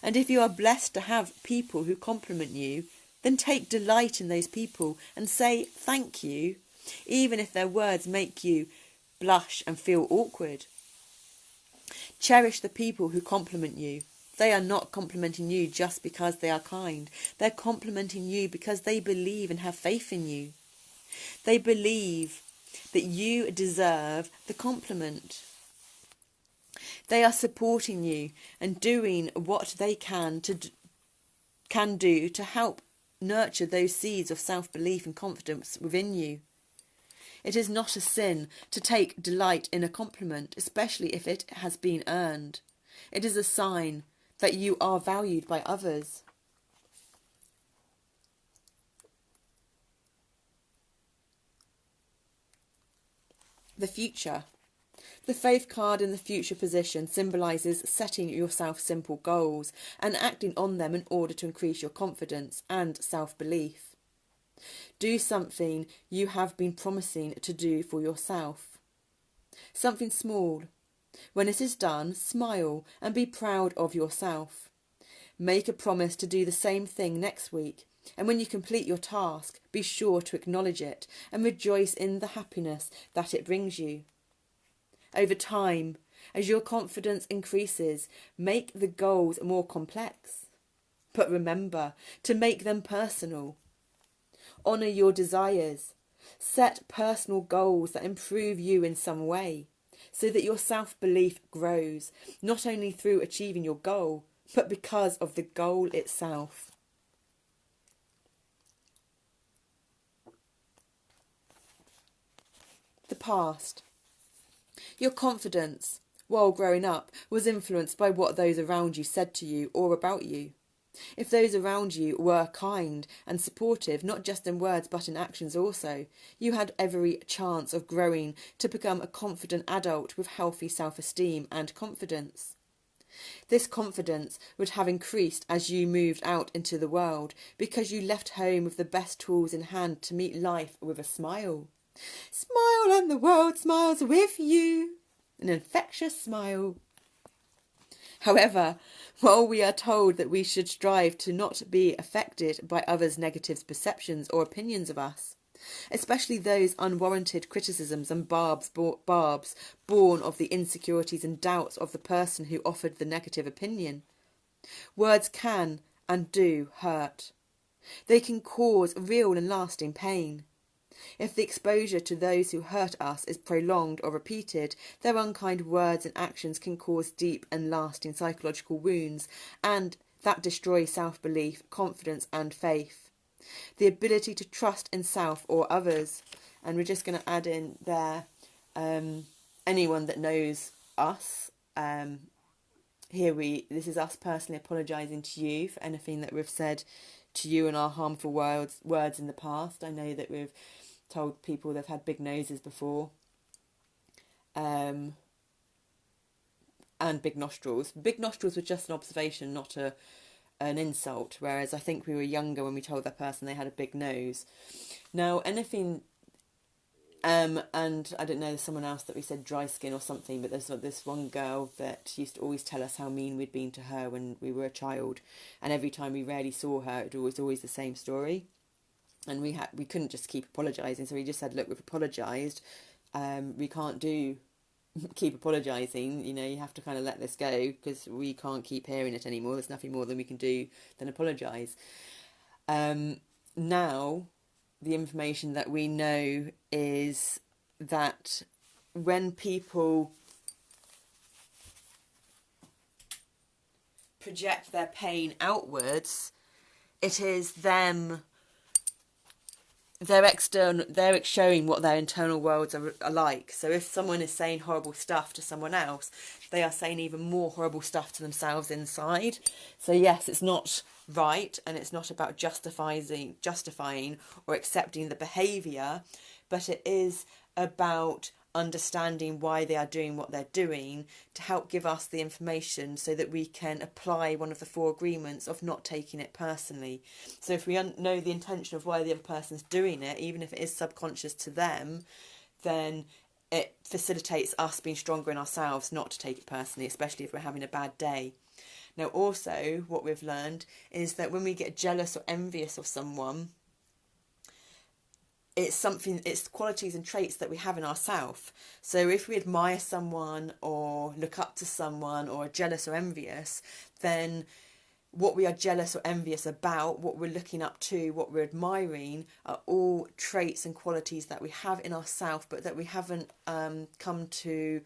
And if you are blessed to have people who compliment you, then take delight in those people and say thank you, even if their words make you blush and feel awkward. Cherish the people who compliment you. They are not complimenting you just because they are kind. They're complimenting you because they believe and have faith in you. They believe that you deserve the compliment. They are supporting you and doing what they can do to help nurture those seeds of self-belief and confidence within you. It is not a sin to take delight in a compliment, especially if it has been earned. It is a sign that you are valued by others. The future. The faith card in the future position symbolises setting yourself simple goals and acting on them in order to increase your confidence and self-belief. Do something you have been promising to do for yourself. Something small. When it is done, smile and be proud of yourself. Make a promise to do the same thing next week, and when you complete your task, be sure to acknowledge it and rejoice in the happiness that it brings you. Over time, as your confidence increases, make the goals more complex. But remember to make them personal. Honour your desires. Set personal goals that improve you in some way, so that your self-belief grows, not only through achieving your goal, but because of the goal itself. The past. Your confidence, while growing up, was influenced by what those around you said to you or about you. If those around you were kind and supportive, not just in words but in actions also, you had every chance of growing to become a confident adult with healthy self-esteem and confidence. This confidence would have increased as you moved out into the world because you left home with the best tools in hand to meet life with a smile. Smile and the world smiles with you. An infectious smile. However, while we are told that we should strive to not be affected by others' negative perceptions or opinions of us, especially those unwarranted criticisms and barbs born of the insecurities and doubts of the person who offered the negative opinion, words can and do hurt. They can cause real and lasting pain. If the exposure to those who hurt us is prolonged or repeated, their unkind words and actions can cause deep and lasting psychological wounds, and that destroy self-belief, confidence and faith. The ability to trust in self or others. And we're just going to add in there anyone that knows us. This is us personally apologising to you for anything that we've said to you and our harmful words in the past. I know that we've told people they've had big noses before, and big nostrils. Big nostrils were just an observation, not an insult, whereas I think we were younger when we told that person they had a big nose. Now, anything, and I don't know, there's someone else that we said dry skin or something, but there's this one girl that used to always tell us how mean we'd been to her when we were a child, and every time we rarely saw her, it was always the same story. And we couldn't just keep apologising, so we just said, look, we've apologised, we can't keep apologising, you have to kind of let this go, because we can't keep hearing it anymore. There's nothing more than we can do than apologise. Now, the information that we know is that when people project their pain outwards, it is them... they're showing what their internal worlds are like. So if someone is saying horrible stuff to someone else, they are saying even more horrible stuff to themselves inside. So yes, it's not right, and it's not about justifying or accepting the behaviour, but it is about understanding why they are doing what they're doing, to help give us the information so that we can apply one of the 4 agreements of not taking it personally. So if we know the intention of why the other person's doing it, even if it is subconscious to them, then it facilitates us being stronger in ourselves not to take it personally, especially if we're having a bad day. Now also what we've learned is that when we get jealous or envious of someone, it's qualities and traits that we have in ourselves. So if we admire someone or look up to someone or are jealous or envious, then what we are jealous or envious about, what we're looking up to, what we're admiring, are all traits and qualities that we have in ourselves, but that we haven't come to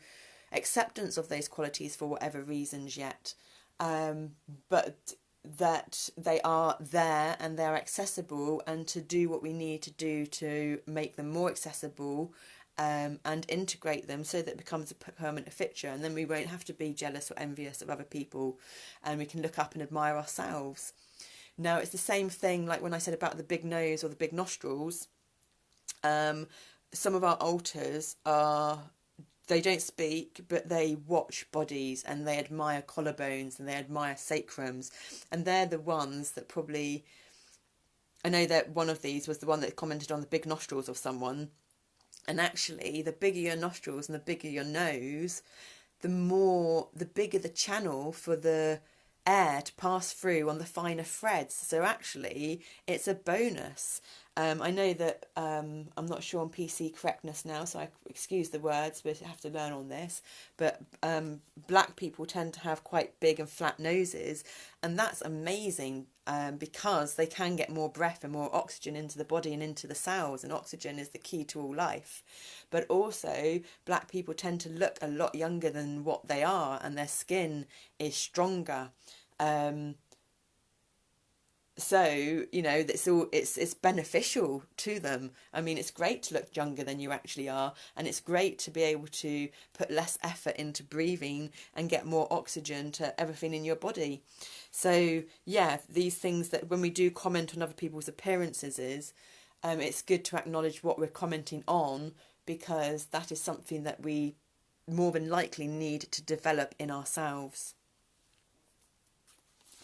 acceptance of those qualities for whatever reasons yet. But that they are there and they're accessible, and to do what we need to do to make them more accessible and integrate them so that it becomes a permanent feature, and then we won't have to be jealous or envious of other people, and we can look up and admire ourselves. Now it's the same thing like when I said about the big nose or the big nostrils. Some of our altars they don't speak, but they watch bodies and they admire collarbones and they admire sacrums. And they're the ones that probably... I know that one of these was the one that commented on the big nostrils of someone. And actually, the bigger your nostrils and the bigger your nose, the bigger the channel for the air to pass through on the finer threads. So actually, it's a bonus. I know that I'm not sure on PC correctness now, so I excuse the words, but I have to learn on this. But black people tend to have quite big and flat noses, and that's amazing because they can get more breath and more oxygen into the body and into the cells, and oxygen is the key to all life. But also, black people tend to look a lot younger than what they are, and their skin is stronger. So, you know, it's beneficial to them. I mean, it's great to look younger than you actually are, and it's great to be able to put less effort into breathing and get more oxygen to everything in your body. So, yeah, these things that when we do comment on other people's appearances it's good to acknowledge what we're commenting on, because that is something that we more than likely need to develop in ourselves.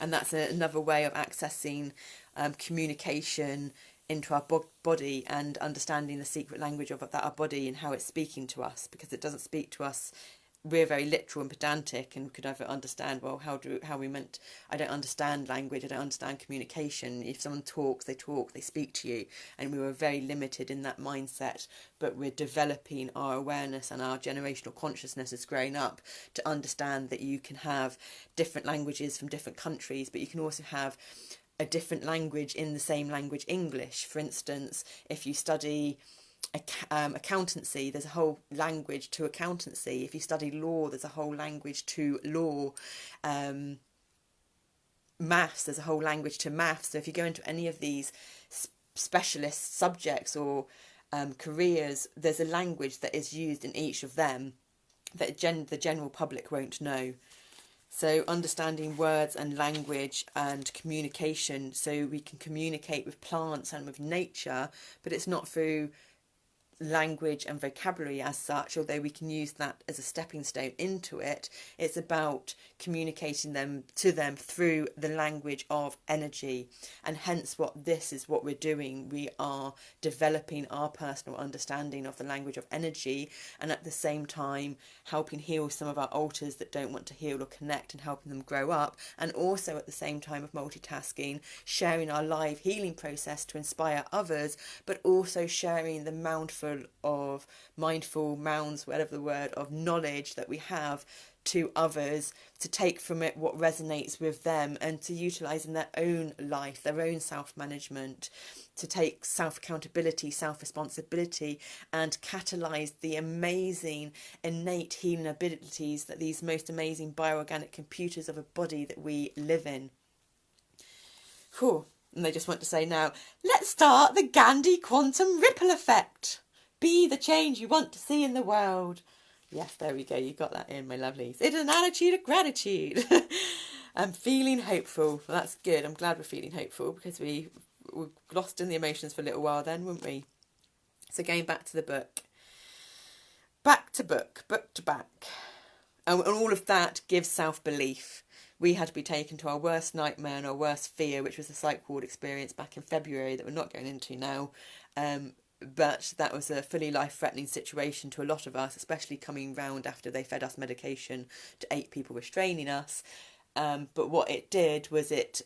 And that's another way of accessing communication into our body and understanding the secret language of our body and how it's speaking to us, because it doesn't speak to us. We're very literal and pedantic and could never understand, well, I don't understand language, I don't understand communication. If someone talks, they speak to you. And we were very limited in that mindset, but we're developing our awareness and our generational consciousness as growing up to understand that you can have different languages from different countries, but you can also have a different language in the same language, English. For instance, if you study accountancy, there's a whole language to accountancy. If you study law, there's a whole language to law. Maths, there's a whole language to maths. So if you go into any of these specialist subjects or careers, there's a language that is used in each of them that the general public won't know. So understanding words and language and communication, so we can communicate with plants and with nature, but it's not through language and vocabulary as such, although we can use that as a stepping stone into it. It's about communicating to them through the language of energy, and hence what we're doing. We are developing our personal understanding of the language of energy, and at the same time helping heal some of our altars that don't want to heal or connect, and helping them grow up, and also at the same time of multitasking, sharing our live healing process to inspire others, but also sharing the mindful mounds, whatever the word, of knowledge that we have to others, to take from it what resonates with them and to utilise in their own life, their own self-management, to take self-accountability, self-responsibility, and catalyse the amazing innate healing abilities that these most amazing bioorganic computers of a body that we live in. Cool. And they just want to say now, let's start the Gandhi quantum ripple effect. Be the change you want to see in the world. Yes, there we go. You got that in, my lovelies. It's an attitude of gratitude. I'm feeling hopeful. Well, that's good. I'm glad we're feeling hopeful, because we were lost in the emotions for a little while then, weren't we? So going back to the book. Back to book to back. And all of that gives self-belief. We had to be taken to our worst nightmare and our worst fear, which was the psych ward experience back in February that we're not going into now. But that was a fully life-threatening situation to a lot of us, especially coming round after they fed us medication to 8 people restraining us. But what it did was it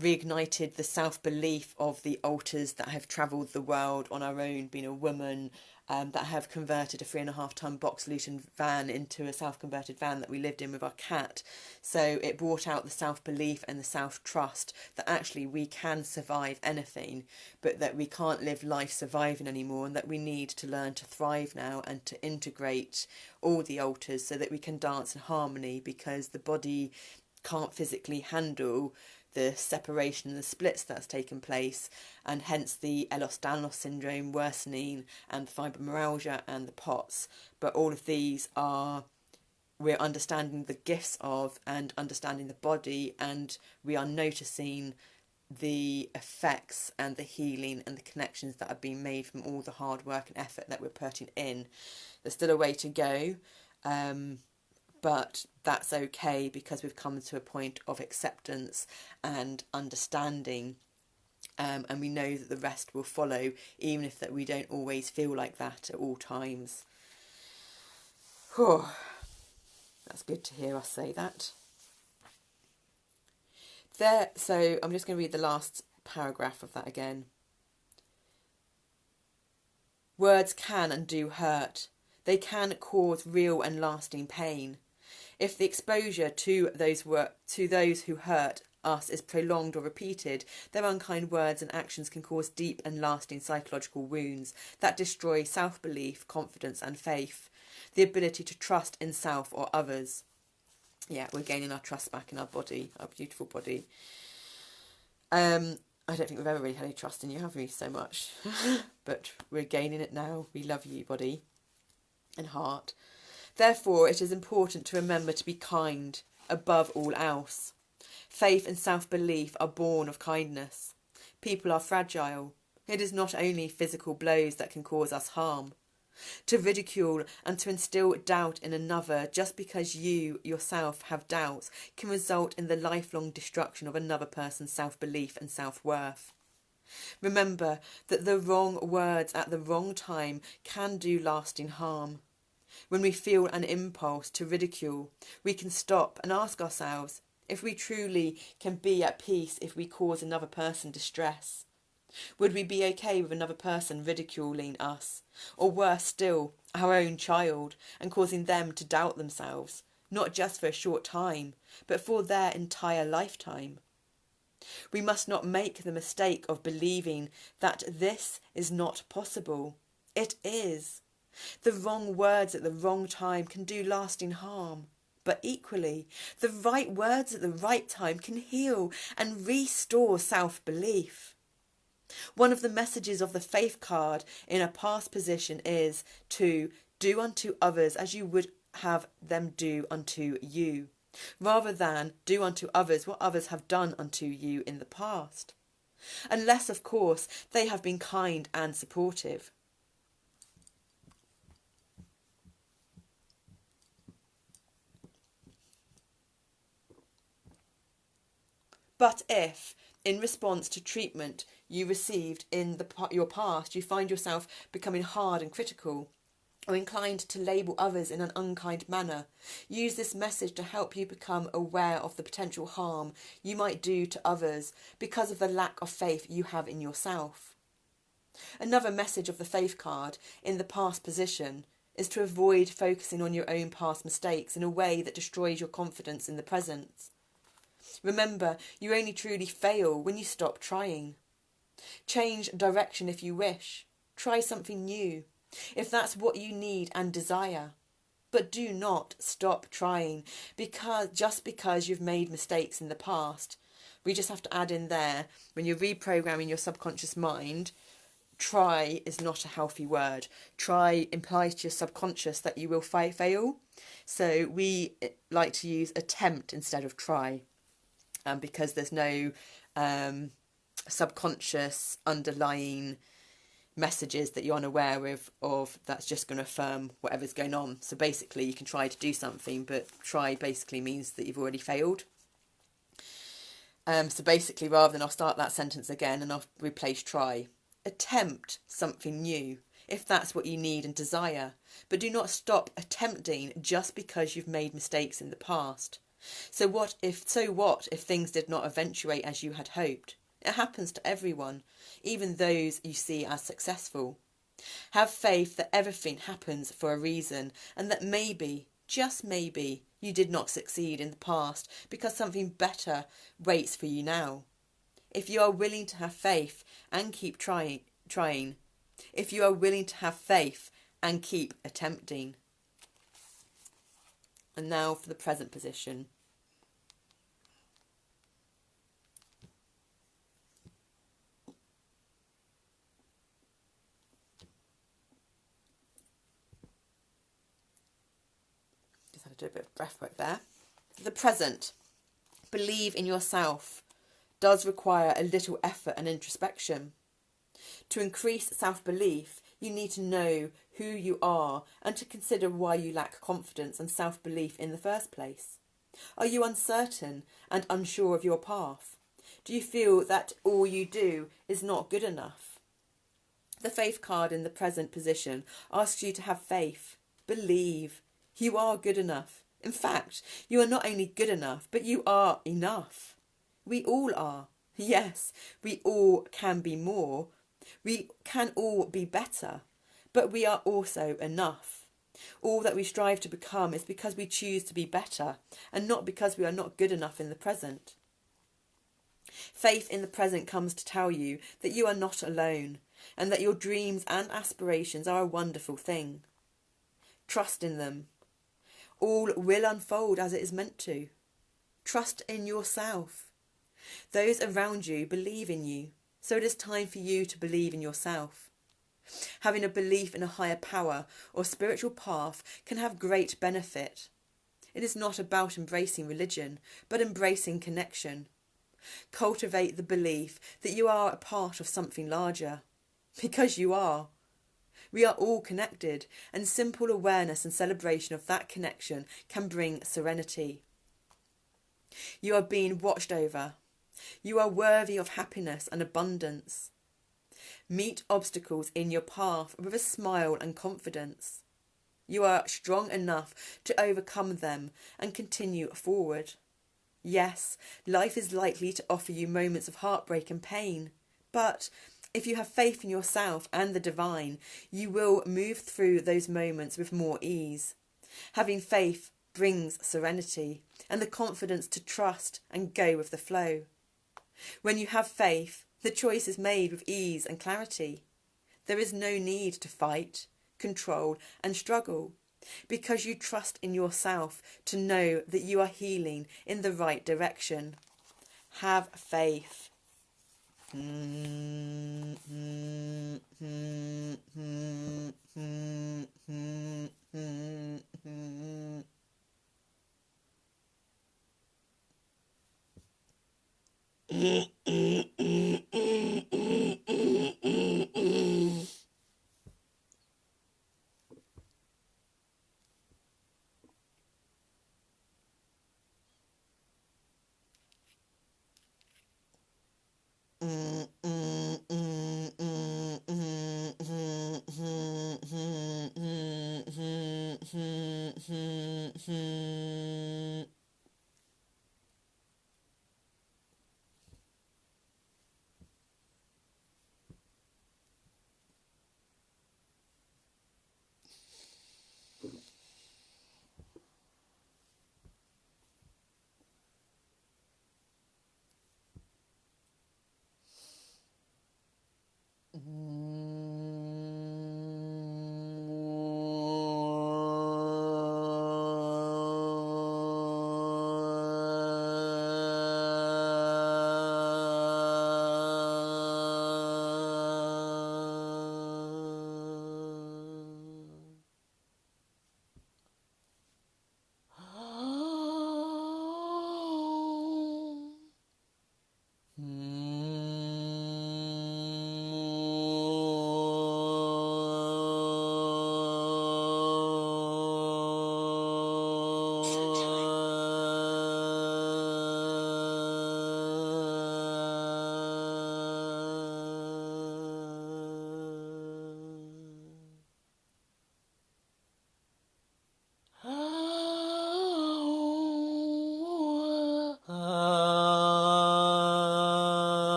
reignited the self-belief of the alters that have travelled the world on our own, being a woman, that have converted a 3.5-ton box Luton van into a self-converted van that we lived in with our cat. So it brought out the self-belief and the self-trust that actually we can survive anything, but that we can't live life surviving anymore, and that we need to learn to thrive now and to integrate all the alters so that we can dance in harmony, because the body can't physically handle the separation and the splits that's taken place, and hence the Ehlers-Danlos syndrome worsening and fibromyalgia and the POTS. But all of these we're understanding the gifts of and understanding the body, and we are noticing the effects and the healing and the connections that have been made from all the hard work and effort that we're putting in. There's still a way to go, but that's okay, because we've come to a point of acceptance and understanding, and we know that the rest will follow, even if that we don't always feel like that at all times. Whew. That's good to hear us say that. So I'm just going to read the last paragraph of that again. Words can and do hurt. They can cause real and lasting pain. If the exposure to those who hurt us is prolonged or repeated, their unkind words and actions can cause deep and lasting psychological wounds that destroy self-belief, confidence and faith, the ability to trust in self or others. Yeah, we're gaining our trust back in our body, our beautiful body. I don't think we've ever really had any trust in you, have we, so much? But we're gaining it now. We love you, body and heart. Therefore, it is important to remember to be kind above all else. Faith and self-belief are born of kindness. People are fragile. It is not only physical blows that can cause us harm. To ridicule and to instill doubt in another just because you yourself have doubts can result in the lifelong destruction of another person's self-belief and self-worth. Remember that the wrong words at the wrong time can do lasting harm. When we feel an impulse to ridicule, we can stop and ask ourselves if we truly can be at peace if we cause another person distress. Would we be okay with another person ridiculing us, or worse still, our own child, and causing them to doubt themselves, not just for a short time, but for their entire lifetime? We must not make the mistake of believing that this is not possible. It is. The wrong words at the wrong time can do lasting harm, but equally, the right words at the right time can heal and restore self-belief. One of the messages of the faith card in a past position is to do unto others as you would have them do unto you, rather than do unto others what others have done unto you in the past. Unless, of course, they have been kind and supportive. But if, in response to treatment you received in your past, you find yourself becoming hard and critical, or inclined to label others in an unkind manner, use this message to help you become aware of the potential harm you might do to others because of the lack of faith you have in yourself. Another message of the faith card in the past position is to avoid focusing on your own past mistakes in a way that destroys your confidence in the present. Remember, you only truly fail when you stop trying. Change direction if you wish. Try something new, if that's what you need and desire. But do not stop trying just because you've made mistakes in the past. We just have to add in there, when you're reprogramming your subconscious mind, try is not a healthy word. Try implies to your subconscious that you will fail. So we like to use attempt instead of try. Because there's no subconscious underlying messages that you're unaware of that's just going to affirm whatever's going on. So basically you can try to do something, but try basically means that you've already failed. So basically, rather than I'll start that sentence again and I'll replace try. Attempt something new, if that's what you need and desire. But do not stop attempting just because you've made mistakes in the past. So what if things did not eventuate as you had hoped? It happens to everyone, even those you see as successful. Have faith that everything happens for a reason, and that maybe, just maybe, you did not succeed in the past because something better waits for you now. If you are willing to have faith and keep trying, if you are willing to have faith and keep attempting. And now for the present position. Just had to do a bit of breath work there. The present. Believe in yourself does require a little effort and introspection. To increase self-belief, you need to know who you are and to consider why you lack confidence and self-belief in the first place. Are you uncertain and unsure of your path? Do you feel that all you do is not good enough? The faith card in the present position asks you to have faith. Believe. You are good enough. In fact, you are not only good enough, but you are enough. We all are. Yes, we all can be more. We can all be better. But we are also enough. All that we strive to become is because we choose to be better, and not because we are not good enough in the present. Faith in the present comes to tell you that you are not alone, and that your dreams and aspirations are a wonderful thing. Trust in them. All will unfold as it is meant to. Trust in yourself. Those around you believe in you, so it is time for you to believe in yourself. Having a belief in a higher power or spiritual path can have great benefit. It is not about embracing religion, but embracing connection. Cultivate the belief that you are a part of something larger, because you are. We are all connected, and simple awareness and celebration of that connection can bring serenity. You are being watched over. You are worthy of happiness and abundance. Meet obstacles in your path with a smile and confidence. You are strong enough to overcome them and continue forward. Yes, life is likely to offer you moments of heartbreak and pain, but if you have faith in yourself and the divine, you will move through those moments with more ease. Having faith brings serenity and the confidence to trust and go with the flow. When you have faith, the choice is made with ease and clarity. There is no need to fight, control and struggle, because you trust in yourself to know that you are healing in the right direction. Have faith.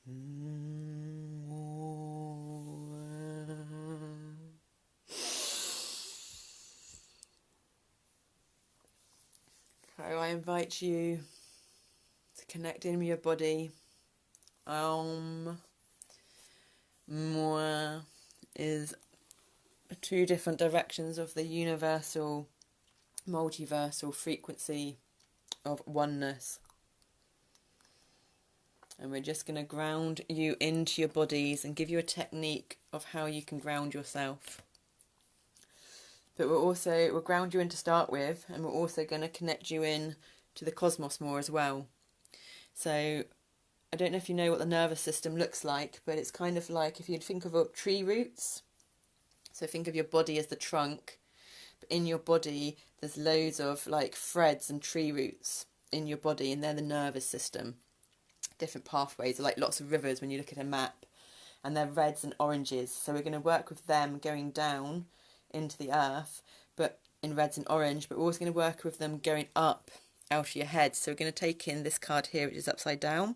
So I invite you to connect in with your body. Moi is two different directions of the universal, multiversal frequency of oneness. And we're just going to ground you into your bodies and give you a technique of how you can ground yourself. But we'll ground you in to start with, and we're also going to connect you in to the cosmos more as well. So I don't know if you know what the nervous system looks like, but it's kind of like if you'd think of tree roots. So think of your body as the trunk, but in your body there's loads of like threads and tree roots in your body, and they're the nervous system. Different pathways, like lots of rivers when you look at a map, and they're reds and oranges. So we're going to work with them going down into the earth, but in reds and orange, but we're also going to work with them going up out of your head. So we're going to take in this card here, which is upside down,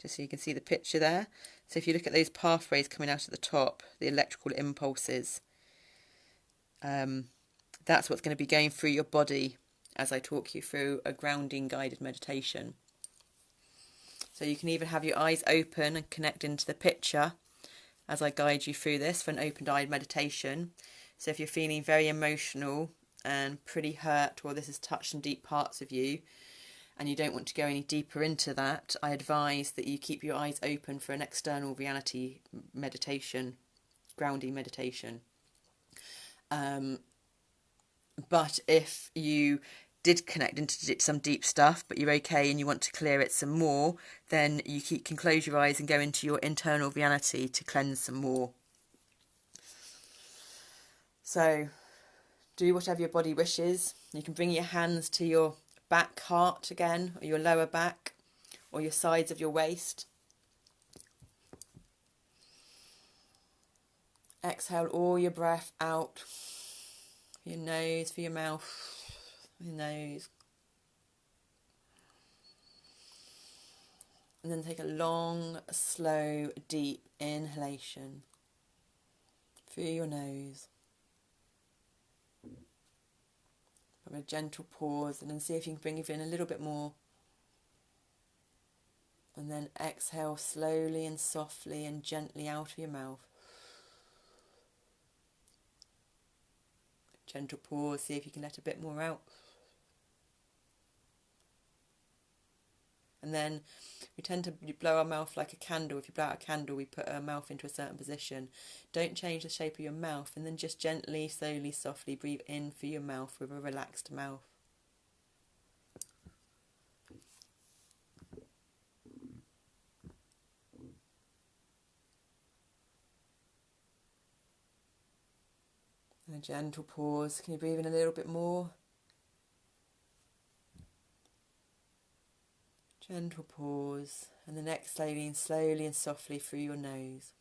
just so you can see the picture there. So if you look at those pathways coming out at the top, the electrical impulses, that's what's going to be going through your body as I talk you through a grounding guided meditation. So you can even have your eyes open and connect into the picture as I guide you through this for an open-eyed meditation. So if you're feeling very emotional and pretty hurt, or this has touched some deep parts of you, and you don't want to go any deeper into that, I advise that you keep your eyes open for an external reality meditation, grounding meditation. But if you did connect into some deep stuff, but you're okay and you want to clear it some more, then you can close your eyes and go into your internal reality to cleanse some more. So do whatever your body wishes. You can bring your hands to your back heart again, or your lower back, or your sides of your waist. Exhale all your breath out, your nose, for your mouth, your nose. And then take a long, slow, deep inhalation through your nose. Have a gentle pause, and then see if you can bring it in a little bit more. And then exhale slowly and softly and gently out of your mouth. Gentle pause, see if you can let a bit more out. And then we tend to blow our mouth like a candle. If you blow out a candle, we put our mouth into a certain position. Don't change the shape of your mouth, and then just gently, slowly, softly breathe in through your mouth with a relaxed mouth. And a gentle pause. Can you breathe in a little bit more? Gentle pause, and then exhaling slowly and softly through your nose.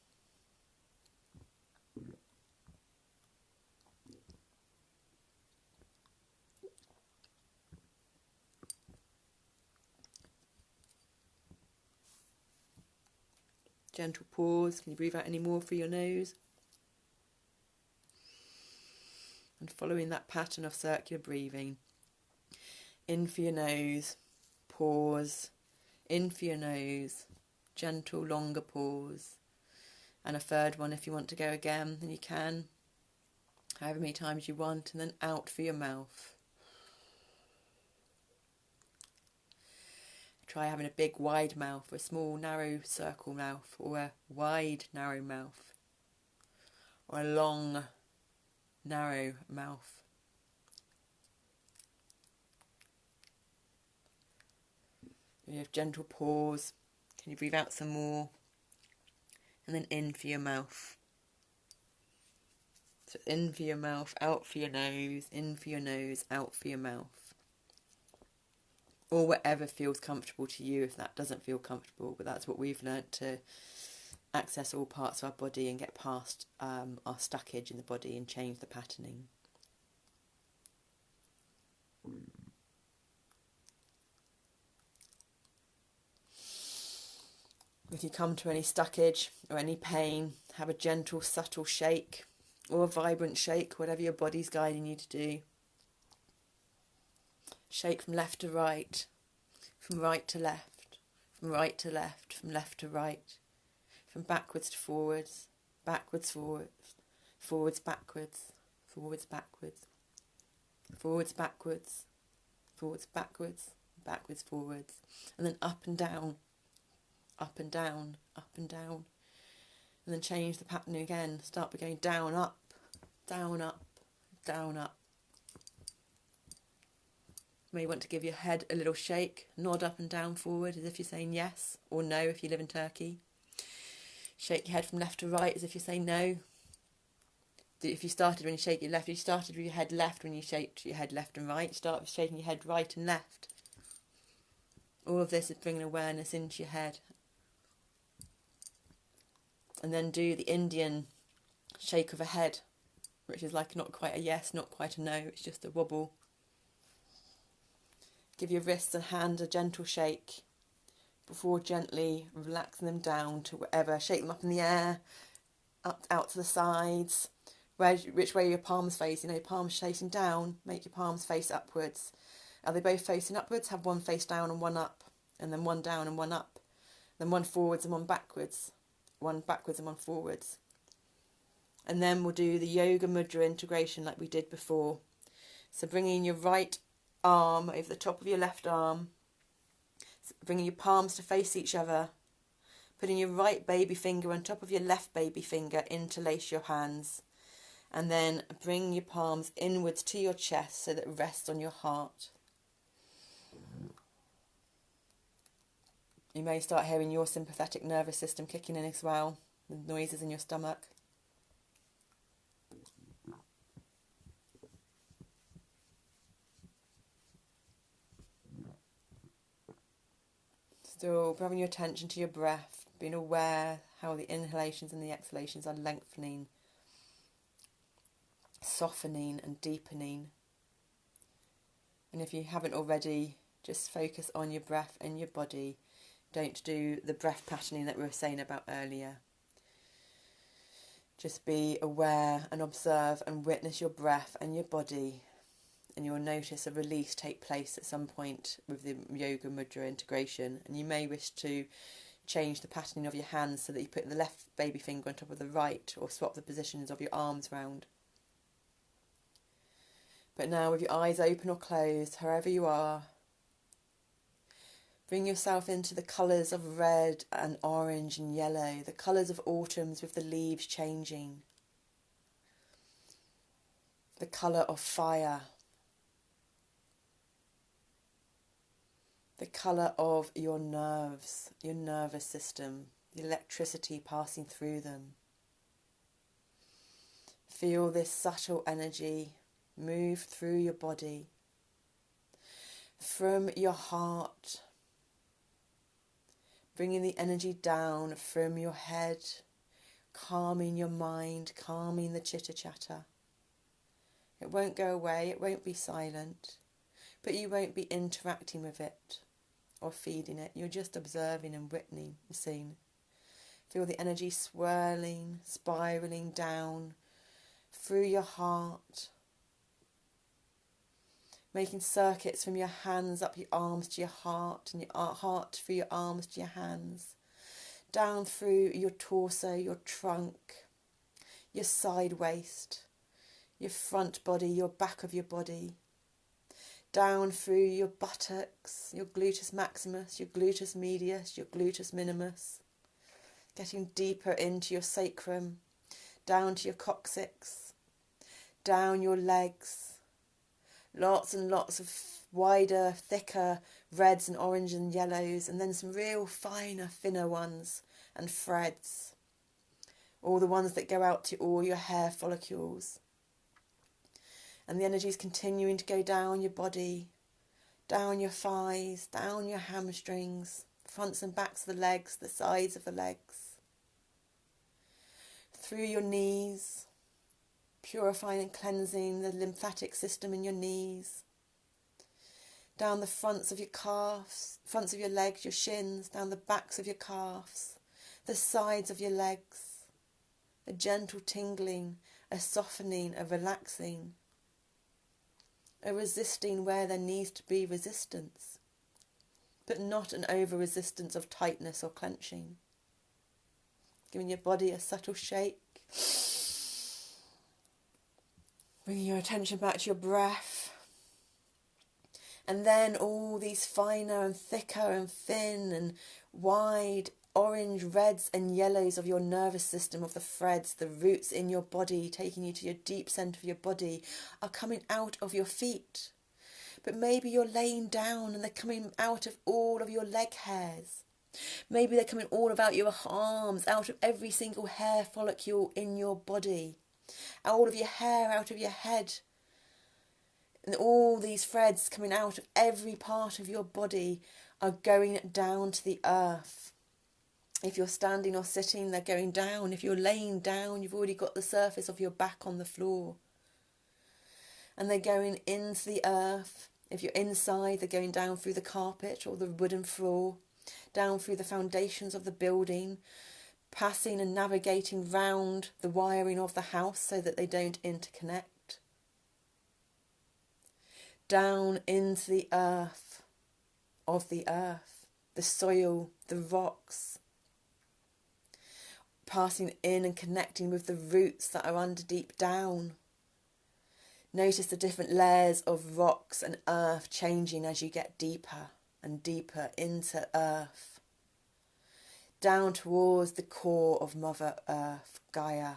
Gentle pause. Can you breathe out any more through your nose? And following that pattern of circular breathing, in for your nose, pause, in for your nose, gentle, longer pause, and a third one if you want to go again, then you can, however many times you want, and then out for your mouth. Try having a big, wide mouth, or a small, narrow circle mouth, or a wide, narrow mouth, or a long, narrow mouth. You have gentle pause. Can you breathe out some more? And then in for your mouth. So in for your mouth, out for your nose, in for your nose, out for your mouth. Or whatever feels comfortable to you if that doesn't feel comfortable. But that's what we've learnt, to access all parts of our body and get past our stuckage in the body and change the patterning. If you come to any stuckage or any pain, have a gentle, subtle shake or a vibrant shake, whatever your body's guiding you to do. Shake from left to right, from right to left, from right to left, from left to right, from backwards to forwards, backwards, forwards, forwards, backwards, forwards, backwards, forwards, backwards, forwards, backwards, backwards, forwards, and then up and down, up and down, up and down, and then change the pattern again. Start by going down, up, down, up, down, up. You may want to give your head a little shake, nod up and down forward as if you're saying yes or no if you live in Turkey. Shake your head from left to right as if you're saying no. If you started when you shake your left, you started with your head left when you shaked your head left and right. Start with shaking your head right and left. All of this is bringing awareness into your head. And then do the Indian shake of a head, which is like not quite a yes, not quite a no, it's just a wobble. Give your wrists and hands a gentle shake before gently relaxing them down to wherever. Shake them up in the air, up out to the sides. Which way your palms face? Palms facing down, make your palms face upwards. Are they both facing upwards? Have one face down and one up, and then one down and one up. Then one forwards and one backwards. One backwards and one forwards. And then we'll do the yoga mudra integration like we did before. So bringing your right arm over the top of your left arm, bringing your palms to face each other, putting your right baby finger on top of your left baby finger, interlace your hands, and then bring your palms inwards to your chest so that it rests on your heart. You may start hearing your sympathetic nervous system kicking in as well, with noises in your stomach. Still bringing your attention to your breath, being aware how the inhalations and the exhalations are lengthening, softening and deepening. And if you haven't already, just focus on your breath and your body. Don't do the breath patterning that we were saying about earlier. Just be aware and observe and witness your breath and your body, and you'll notice a release take place at some point with the yoga mudra integration. And you may wish to change the patterning of your hands so that you put the left baby finger on top of the right, or swap the positions of your arms round. But now, with your eyes open or closed, however you are, bring yourself into the colours of red and orange and yellow, the colours of autumns with the leaves changing, the colour of fire, the colour of your nerves, your nervous system, the electricity passing through them. Feel this subtle energy move through your body, from your heart, bringing the energy down from your head, calming your mind, calming the chitter-chatter. It won't go away, it won't be silent, but you won't be interacting with it or feeding it. You're just observing and witnessing. Feel the energy swirling, spiralling down through your heart, making circuits from your hands up your arms to your heart, and your heart through your arms to your hands, down through your torso, your trunk, your side waist, your front body, your back of your body, down through your buttocks, your gluteus maximus, your gluteus medius, your gluteus minimus, getting deeper into your sacrum, down to your coccyx, down your legs. Lots and lots of wider, thicker reds and oranges and yellows, and then some real finer, thinner ones and threads. All the ones that go out to all your hair follicles. And the energy is continuing to go down your body, down your thighs, down your hamstrings, fronts and backs of the legs, the sides of the legs, through your knees, purifying and cleansing the lymphatic system in your knees, down the fronts of your calves, fronts of your legs, your shins, down the backs of your calves, the sides of your legs, a gentle tingling, a softening, a relaxing, a resisting where there needs to be resistance, but not an over-resistance of tightness or clenching. Giving your body a subtle shake. Bringing your attention back to your breath. And then all these finer and thicker and thin and wide orange, reds and yellows of your nervous system, of the threads, the roots in your body, taking you to your deep centre of your body, are coming out of your feet. But maybe you're laying down and they're coming out of all of your leg hairs. Maybe they're coming all about your arms, out of every single hair follicle in your body. All of your hair out of your head. And all these threads coming out of every part of your body are going down to the earth. If you're standing or sitting, they're going down. If you're laying down, you've already got the surface of your back on the floor. And they're going into the earth. If you're inside, they're going down through the carpet or the wooden floor, down through the foundations of the building, passing and navigating round the wiring of the house so that they don't interconnect. Down into the earth of the earth, the soil, the rocks, passing in and connecting with the roots that are under deep down. Notice the different layers of rocks and earth changing as you get deeper and deeper into earth. Down towards the core of Mother Earth, Gaia.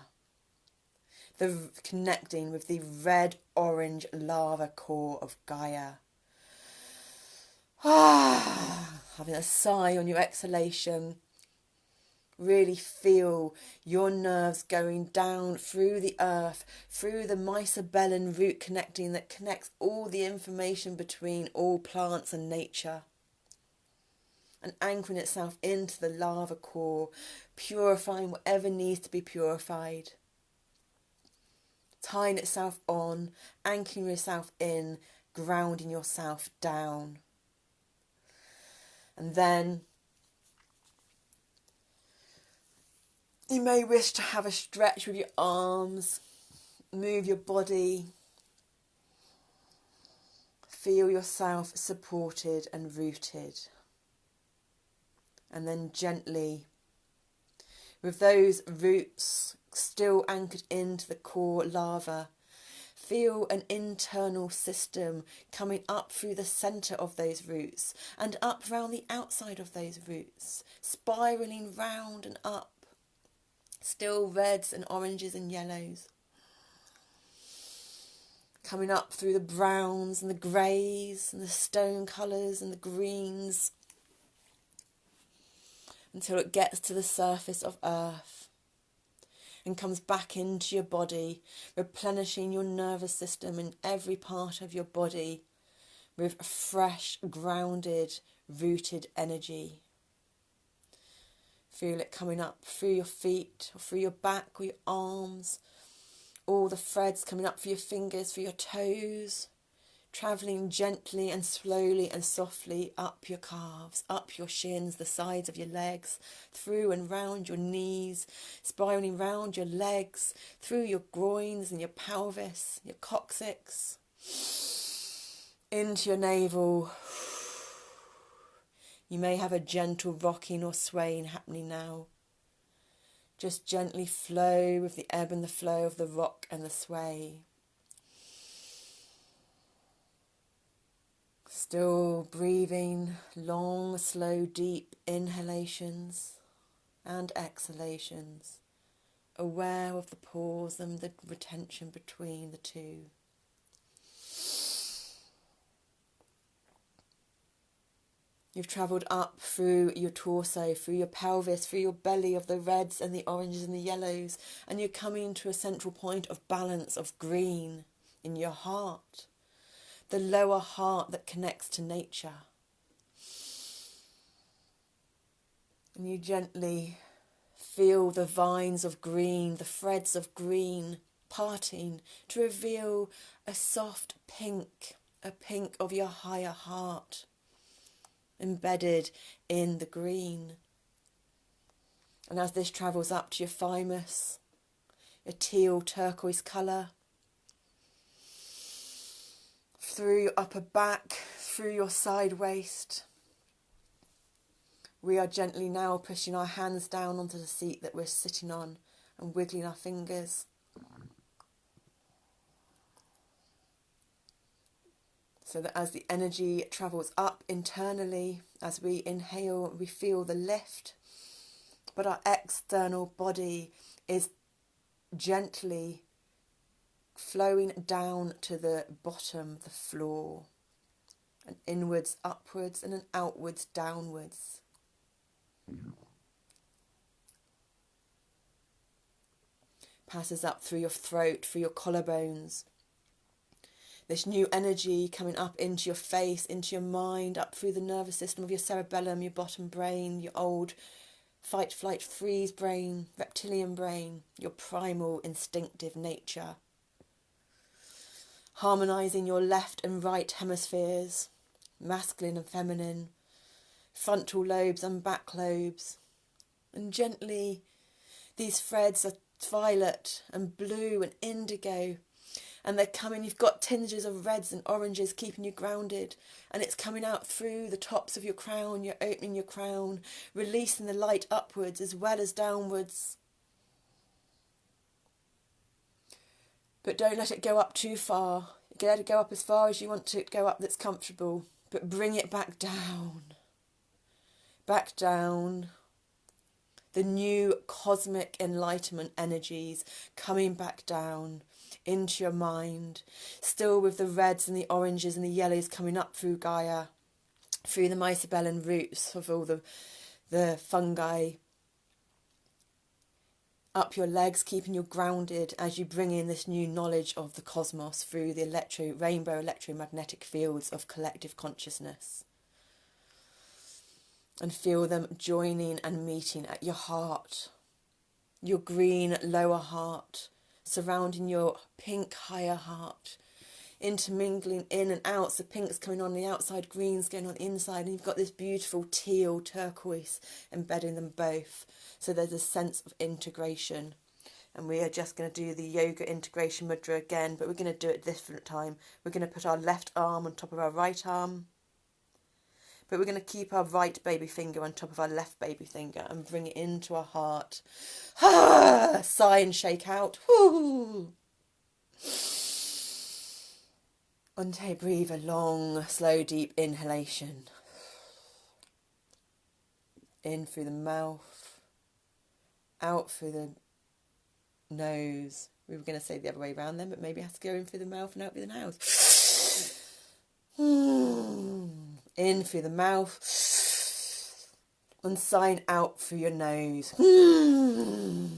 Connecting with the red-orange lava core of Gaia. Having a sigh on your exhalation. Really feel your nerves going down through the earth, through the mycobellin root connecting that connects all the information between all plants and nature. And anchoring itself into the lava core, purifying whatever needs to be purified. Tying itself on, anchoring yourself in, grounding yourself down. And then you may wish to have a stretch with your arms, move your body, feel yourself supported and rooted. And then gently, with those roots still anchored into the core lava, feel an internal system coming up through the centre of those roots and up round the outside of those roots, spiralling round and up. Still reds and oranges and yellows. Coming up through the browns and the greys and the stone colours and the greens until it gets to the surface of earth and comes back into your body, replenishing your nervous system in every part of your body with fresh, grounded, rooted energy. Feel it coming up through your feet, or through your back, or your arms. All the threads coming up through your fingers, through your toes. Travelling gently and slowly and softly up your calves, up your shins, the sides of your legs, through and round your knees, spiralling round your legs, through your groins and your pelvis, your coccyx, into your navel. You may have a gentle rocking or swaying happening now. Just gently flow with the ebb and the flow of the rock and the sway. Still breathing long, slow, deep inhalations and exhalations. Aware of the pause and the retention between the two. You've travelled up through your torso, through your pelvis, through your belly of the reds and the oranges and the yellows, and you're coming to a central point of balance, of green in your heart, the lower heart that connects to nature. And you gently feel the vines of green, the threads of green parting to reveal a soft pink, a pink of your higher heart, embedded in the green. And as this travels up to your thymus, a teal turquoise colour, through your upper back, through your side waist, we are gently now pushing our hands down onto the seat that we're sitting on and wiggling our fingers. So that as the energy travels up internally, as we inhale, we feel the lift, but our external body is gently flowing down to the bottom, the floor, and inwards, upwards, and then outwards, downwards. Passes up through your throat, through your collarbones. This new energy coming up into your face, into your mind, up through the nervous system of your cerebellum, your bottom brain, your old fight, flight, freeze brain, reptilian brain, your primal instinctive nature. Harmonising your left and right hemispheres, masculine and feminine, frontal lobes and back lobes. And gently, these threads are violet and blue and indigo, and they're coming, you've got tinges of reds and oranges keeping you grounded, and it's coming out through the tops of your crown, you're opening your crown, releasing the light upwards as well as downwards. But don't let it go up too far. Let it go up as far as you want to go up that's comfortable, but bring it back down. Back down. The new cosmic enlightenment energies coming back down into your mind, still with the reds and the oranges and the yellows coming up through Gaia, through the mycobellin roots of all the fungi, up your legs, keeping you grounded as you bring in this new knowledge of the cosmos through the rainbow electromagnetic fields of collective consciousness. And feel them joining and meeting at your heart, your green lower heart, surrounding your pink higher heart, intermingling in and out. So pink's coming on the outside, green's going on the inside, and you've got this beautiful teal turquoise embedding them both. So there's a sense of integration. And we are just going to do the yoga integration mudra again, but we're going to do it a different time. We're going to put our left arm on top of our right arm, but we're going to keep our right baby finger on top of our left baby finger and bring it into our heart. Sigh and shake out. And breathe a long, slow, deep inhalation. In through the mouth, out through the nose. We were going to say the other way around then, but maybe it has to go in through the mouth and out through the nose. In through the mouth and sighing out through your nose. And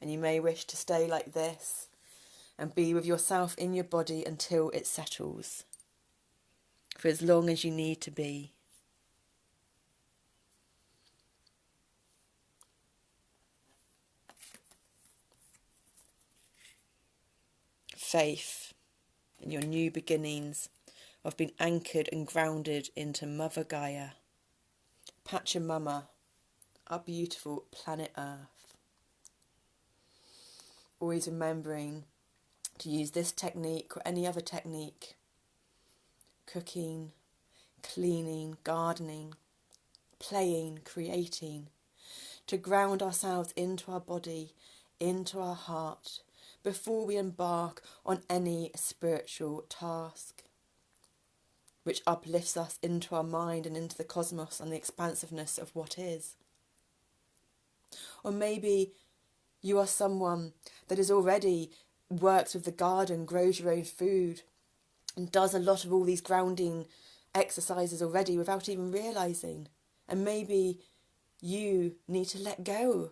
you may wish to stay like this and be with yourself in your body until it settles, for as long as you need to be. Faith in your new beginnings of being anchored and grounded into Mother Gaia, Pachamama, our beautiful planet Earth. Always remembering to use this technique or any other technique, cooking, cleaning, gardening, playing, creating, to ground ourselves into our body, into our heart, before we embark on any spiritual task, which uplifts us into our mind and into the cosmos and the expansiveness of what is. Or maybe you are someone that is already works with the garden, grows your own food, and does a lot of all these grounding exercises already without even realising. And maybe you need to let go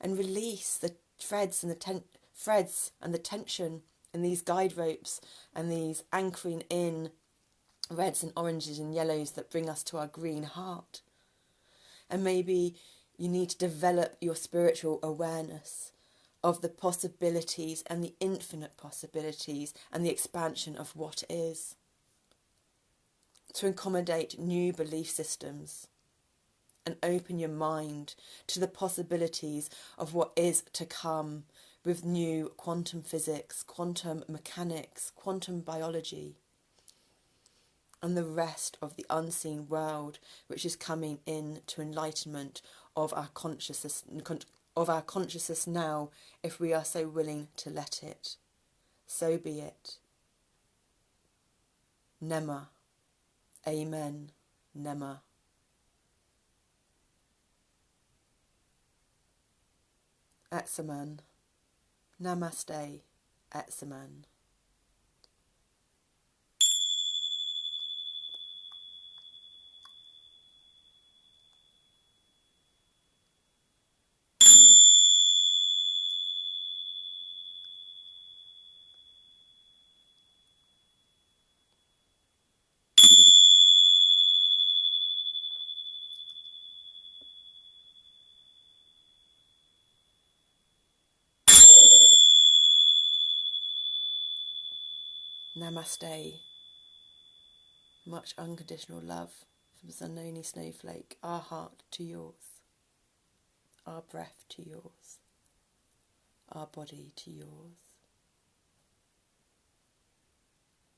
and release the threads and the tension in these guide ropes and these anchoring in reds and oranges and yellows that bring us to our green heart. And maybe you need to develop your spiritual awareness of the possibilities and the infinite possibilities and the expansion of what is, to accommodate new belief systems and open your mind to the possibilities of what is to come with new quantum physics, quantum mechanics, quantum biology, and the rest of the unseen world which is coming in to enlightenment of our consciousness now, if we are so willing to let it. So be it. Nema. Amen. Nema. Etsaman. Namaste. Etsaman. Namaste. Much unconditional love from Zanoni Snowflake. Our heart to yours. Our breath to yours. Our body to yours.